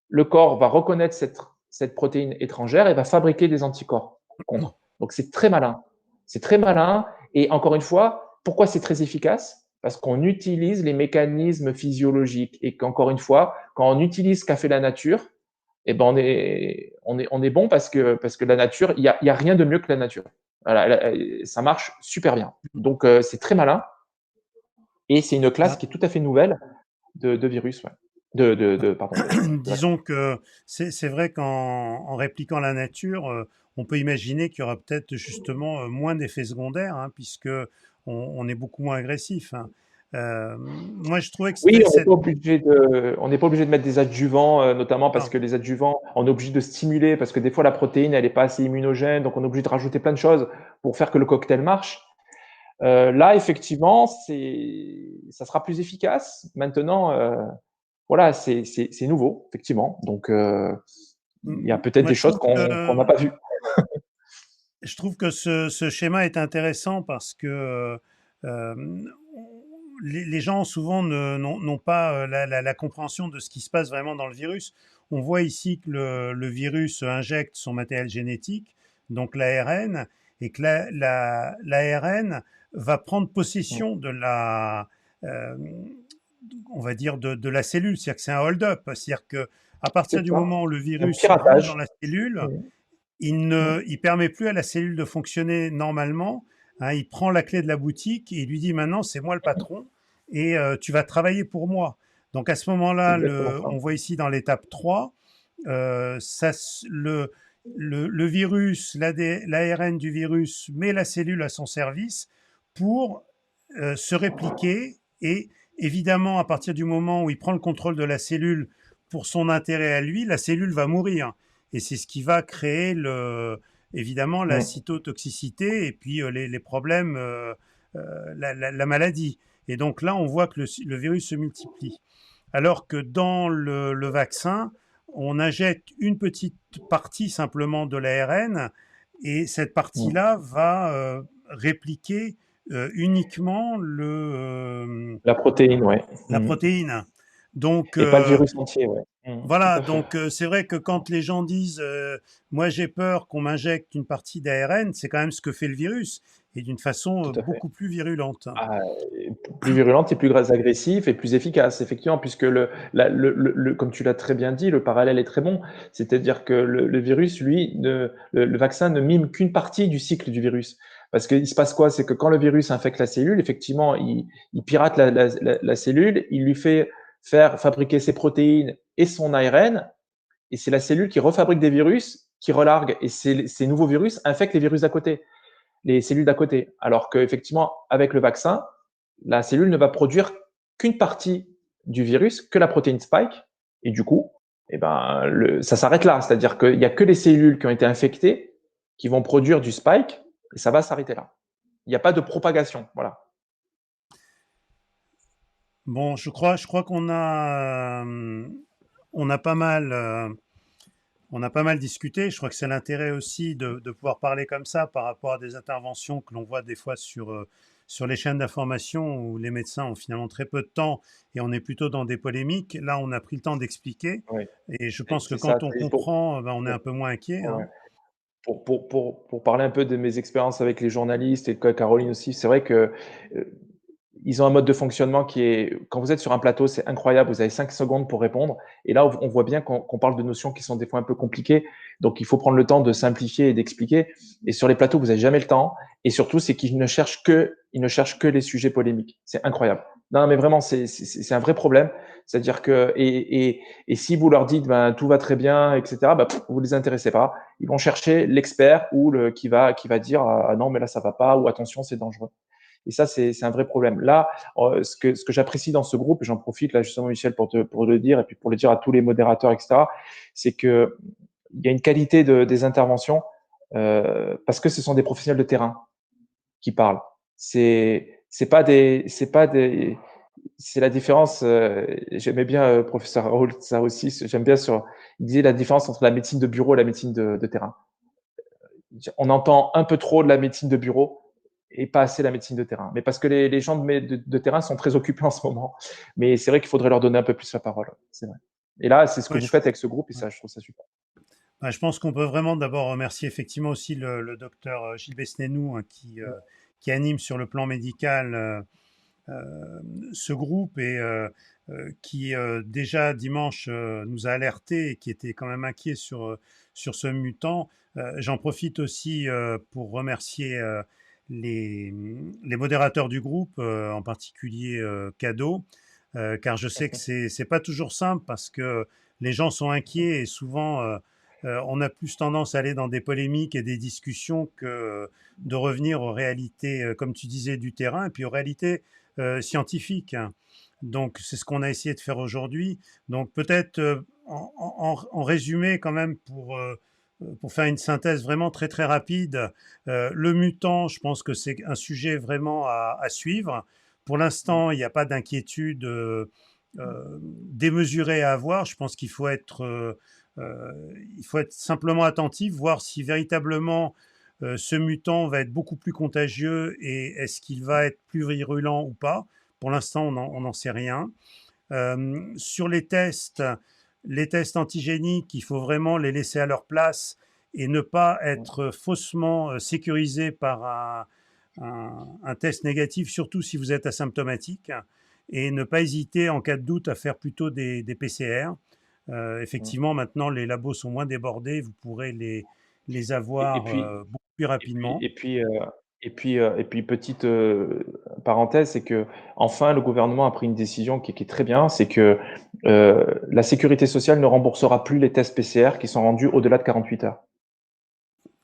le corps va reconnaître cette protéine étrangère et va fabriquer des anticorps contre. Donc c'est très malin. C'est très malin. Et encore une fois, pourquoi c'est très efficace? Parce qu'on utilise les mécanismes physiologiques et qu'encore une fois, quand on utilise ce qu'a fait la nature, eh ben on est bon parce que la nature, il y a rien de mieux que la nature. Voilà, ça marche super bien. Donc c'est très malin et c'est une classe Ah, qui est tout à fait nouvelle de virus, ouais. Pardon. disons que c'est vrai qu'en en répliquant la nature, on peut imaginer qu'il y aura peut-être justement moins d'effets secondaires, hein, puisque on est beaucoup moins agressif, hein. Moi, je trouvais que Oui, c'était cette... on n'est pas obligé de mettre des adjuvants, notamment parce Ah, que les adjuvants, on est obligé de stimuler parce que des fois la protéine, elle n'est pas assez immunogène, donc on est obligé de rajouter plein de choses pour faire que le cocktail marche. Là, effectivement, ça sera plus efficace. Maintenant, voilà, c'est nouveau, effectivement. Donc, il y a peut-être moi, des choses qu'on n'a pas vues. je trouve que ce schéma est intéressant parce que euh, les gens souvent n'ont pas la compréhension de ce qui se passe vraiment dans le virus. On voit ici que le virus injecte son matériel génétique, donc l'ARN, et que l'ARN va prendre possession de euh, on va dire, de la cellule. C'est-à-dire que c'est un hold-up. C'est-à-dire que à partir C'est du ça. moment où le Un virus rentre dans piratage. la cellule, Mmh. Mmh. il permet plus à la cellule de fonctionner normalement, hein. Il prend la clé de la boutique et il lui dit maintenant c'est moi le patron et tu vas travailler pour moi. Donc à ce C'est moment-là, exactement ça. on voit ici dans l'étape 3, ça, le virus, l'ARN du virus met la cellule à son service pour se répliquer et évidemment à partir du moment où il prend le contrôle de la cellule pour son intérêt à lui, la cellule va mourir. Et c'est ce qui va créer évidemment la Mmh. cytotoxicité et puis les problèmes, la maladie. Et donc là, on voit que le virus se multiplie. Alors que dans le vaccin, on injecte une petite partie simplement de l'ARN et cette Mmh. partie-là va répliquer uniquement La protéine, ouais. la Mmh. protéine. Donc, Et pas le virus entier, ouais. Tout Voilà, à fait, donc c'est vrai que quand les gens disent moi j'ai peur qu'on m'injecte une partie d'ARN, c'est quand même ce que fait le virus, et d'une façon tout à fait. beaucoup plus virulente. Ah, plus virulente et plus agressive et plus efficace, effectivement, puisque comme tu l'as très bien dit, le parallèle est très bon. C'est-à-dire que le virus, lui, le vaccin ne mime qu'une partie du cycle du virus. Parce qu'il se passe quoi? C'est que quand le virus infecte la cellule, effectivement, il pirate la cellule, il lui fait faire fabriquer ses protéines et son ARN, et c'est la cellule qui refabrique des virus, qui relargue, et ces nouveaux virus infectent les virus d'à côté, les cellules d'à côté. Alors qu'effectivement, avec le vaccin, la cellule ne va produire qu'une partie du virus, que la protéine spike, et du coup, eh ben, ça s'arrête là. C'est-à-dire qu'il n'y a que les cellules qui ont été infectées qui vont produire du spike, et ça va s'arrêter là. Il n'y a pas de propagation. Voilà. Bon, je crois on a pas mal, on a pas mal discuté. Je crois que c'est l'intérêt aussi de pouvoir parler comme ça par rapport à des interventions que l'on voit des fois sur les chaînes d'information où les médecins ont finalement très peu de temps et on est plutôt dans des polémiques. Là, on a pris le temps d'expliquer Oui. et je pense que C'est ça. quand on comprend, ben, on est un peu moins inquiet, Ouais. hein. Pour parler un peu de mes expériences avec les journalistes et de Caroline aussi, c'est vrai que ils ont un mode de fonctionnement qui est, quand vous êtes sur un plateau, c'est incroyable, vous avez 5 secondes pour répondre. Et là, on voit bien qu'on parle de notions qui sont des fois un peu compliquées. Donc, il faut prendre le temps de simplifier et d'expliquer. Et sur les plateaux, vous n'avez jamais le temps. Et surtout, c'est ils ne cherchent que les sujets polémiques. C'est incroyable. Non, mais vraiment, c'est un vrai problème. C'est-à-dire que, et si vous leur dites, ben, tout va très bien, etc., ben, vous les intéressez pas. Ils vont chercher l'expert ou qui va dire, ah non, mais là, ça va pas, ou attention, c'est dangereux. Et ça, c'est un vrai problème. Là, ce que j'apprécie dans ce groupe, et j'en profite là justement, Michel, pour le dire, et puis pour le dire à tous les modérateurs, etc., c'est que il y a une qualité des interventions parce que ce sont des professionnels de terrain qui parlent. C'est pas des, c'est la différence. J'aimais bien professeur Raoult, ça aussi. J'aime bien il disait la différence entre la médecine de bureau et la médecine de terrain. On entend un peu trop de la médecine de bureau et pas assez la médecine de terrain. Mais parce que les gens de terrain sont très occupés en ce moment. Mais c'est vrai qu'il faudrait leur donner un peu plus la parole. C'est vrai. Et là, c'est ce que Ouais, vous faites avec ce groupe et ouais. ça, je trouve ça super. Ouais, je pense qu'on peut vraiment d'abord remercier effectivement aussi le docteur Gilles Besnénou, hein, qui anime sur le plan médical ce groupe et qui déjà dimanche nous a alertés et qui était quand même inquiet sur ce mutant. J'en profite aussi pour remercier les, les modérateurs du groupe, en particulier Cadeau, car je sais que c'est pas toujours simple parce que les gens sont inquiets et souvent on a plus tendance à aller dans des polémiques et des discussions que de revenir aux réalités, comme tu disais, du terrain et puis aux réalités scientifiques. Donc c'est ce qu'on a essayé de faire aujourd'hui. Donc peut-être en résumé quand même pour faire une synthèse vraiment très très rapide, le mutant, je pense que c'est un sujet vraiment à suivre. Pour l'instant, il n'y a pas d'inquiétude démesurée à avoir. Je pense il faut être simplement attentif, voir si véritablement ce mutant va être beaucoup plus contagieux et est-ce qu'il va être plus virulent ou pas. Pour l'instant, on n'en sait rien. Sur les tests antigéniques, il faut vraiment les laisser à leur place et ne pas être faussement sécurisé par un test négatif, surtout si vous êtes asymptomatique, et ne pas hésiter en cas de doute à faire plutôt des PCR. Effectivement, maintenant, les labos sont moins débordés, vous pourrez les Et avoir puis, beaucoup plus et puis, rapidement. et puis, et puis petite parenthèse, c'est que enfin le gouvernement a pris une décision qui est très bien, c'est que la sécurité sociale ne remboursera plus les tests PCR qui sont rendus au-delà de 48 heures.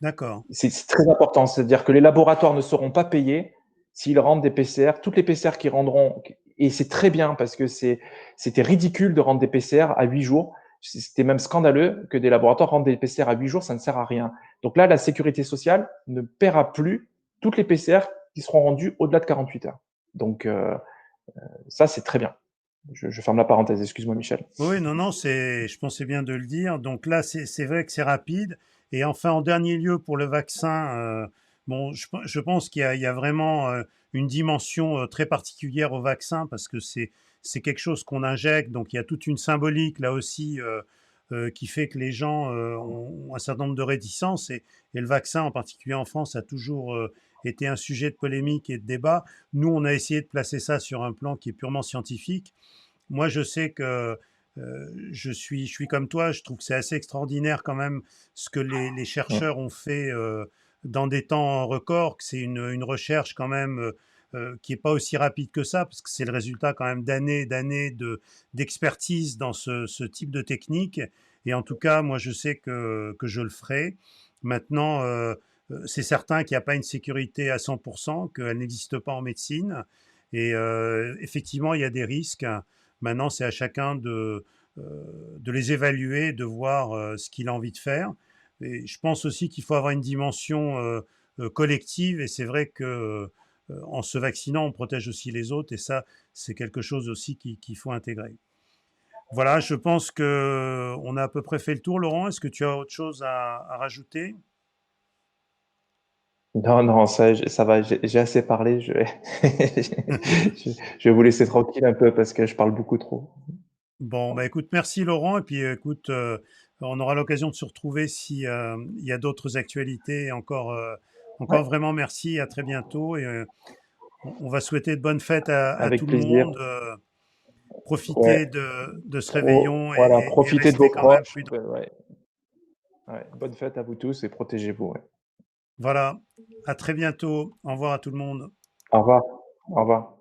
D'accord. C'est très important, c'est-à-dire que les laboratoires ne seront pas payés s'ils rendent des PCR. Toutes les PCR qui rendront, et c'est très bien parce que c'était ridicule de rendre des PCR à 8 jours. C'était même scandaleux que des laboratoires rendent des PCR à 8 jours, ça ne sert à rien. Donc là, la sécurité sociale ne paiera plus toutes les PCR qui seront rendues au-delà de 48 heures. Donc ça, c'est très bien. Je ferme la parenthèse, excuse-moi Michel. Oui, non, non, je pensais bien de le dire. Donc là, c'est vrai que c'est rapide. Et enfin, en dernier lieu, pour le vaccin, bon, je pense qu'il y a vraiment une dimension très particulière au vaccin parce que c'est quelque chose qu'on injecte, donc il y a toute une symbolique là aussi qui fait que les gens ont un certain nombre de réticences et le vaccin en particulier en France a toujours été un sujet de polémique et de débat. Nous, on a essayé de placer ça sur un plan qui est purement scientifique. Moi, je sais que je suis comme toi, je trouve que c'est assez extraordinaire quand même ce que les chercheurs ont fait dans des temps records, que c'est une recherche quand même qui n'est pas aussi rapide que ça, parce que c'est le résultat quand même d'années et d'années d'expertise dans ce type de technique. Et en tout cas, moi, je sais que je le ferai. Maintenant, c'est certain qu'il n'y a pas une sécurité à 100%, qu'elle n'existe pas en médecine. Et effectivement, il y a des risques. Maintenant, c'est à chacun de les évaluer, de voir ce qu'il a envie de faire. Et je pense aussi qu'il faut avoir une dimension collective. Et c'est vrai que en se vaccinant, on protège aussi les autres. Et ça, c'est quelque chose aussi qu'il faut intégrer. Voilà, je pense que on a à peu près fait le tour. Laurent, est-ce que tu as autre chose à rajouter? Non, non, ça va, j'ai assez parlé. Je vais vous laisser tranquille un peu parce que je parle beaucoup trop. Bon, bah écoute, merci Laurent. Et puis écoute, on aura l'occasion de se retrouver si il y a d'autres actualités. Encore, Ouais, encore vraiment merci. À très bientôt. Et on va souhaiter de bonnes fêtes à avec tout le plaisir. monde. Ouais, Profiter de ce réveillon voilà, et profitez de rester vos quand même proches. prudent. Ouais, ouais. Bonne fête à vous tous et protégez-vous. Ouais. Voilà. À très bientôt. Au revoir à tout le monde. Au revoir. Au revoir.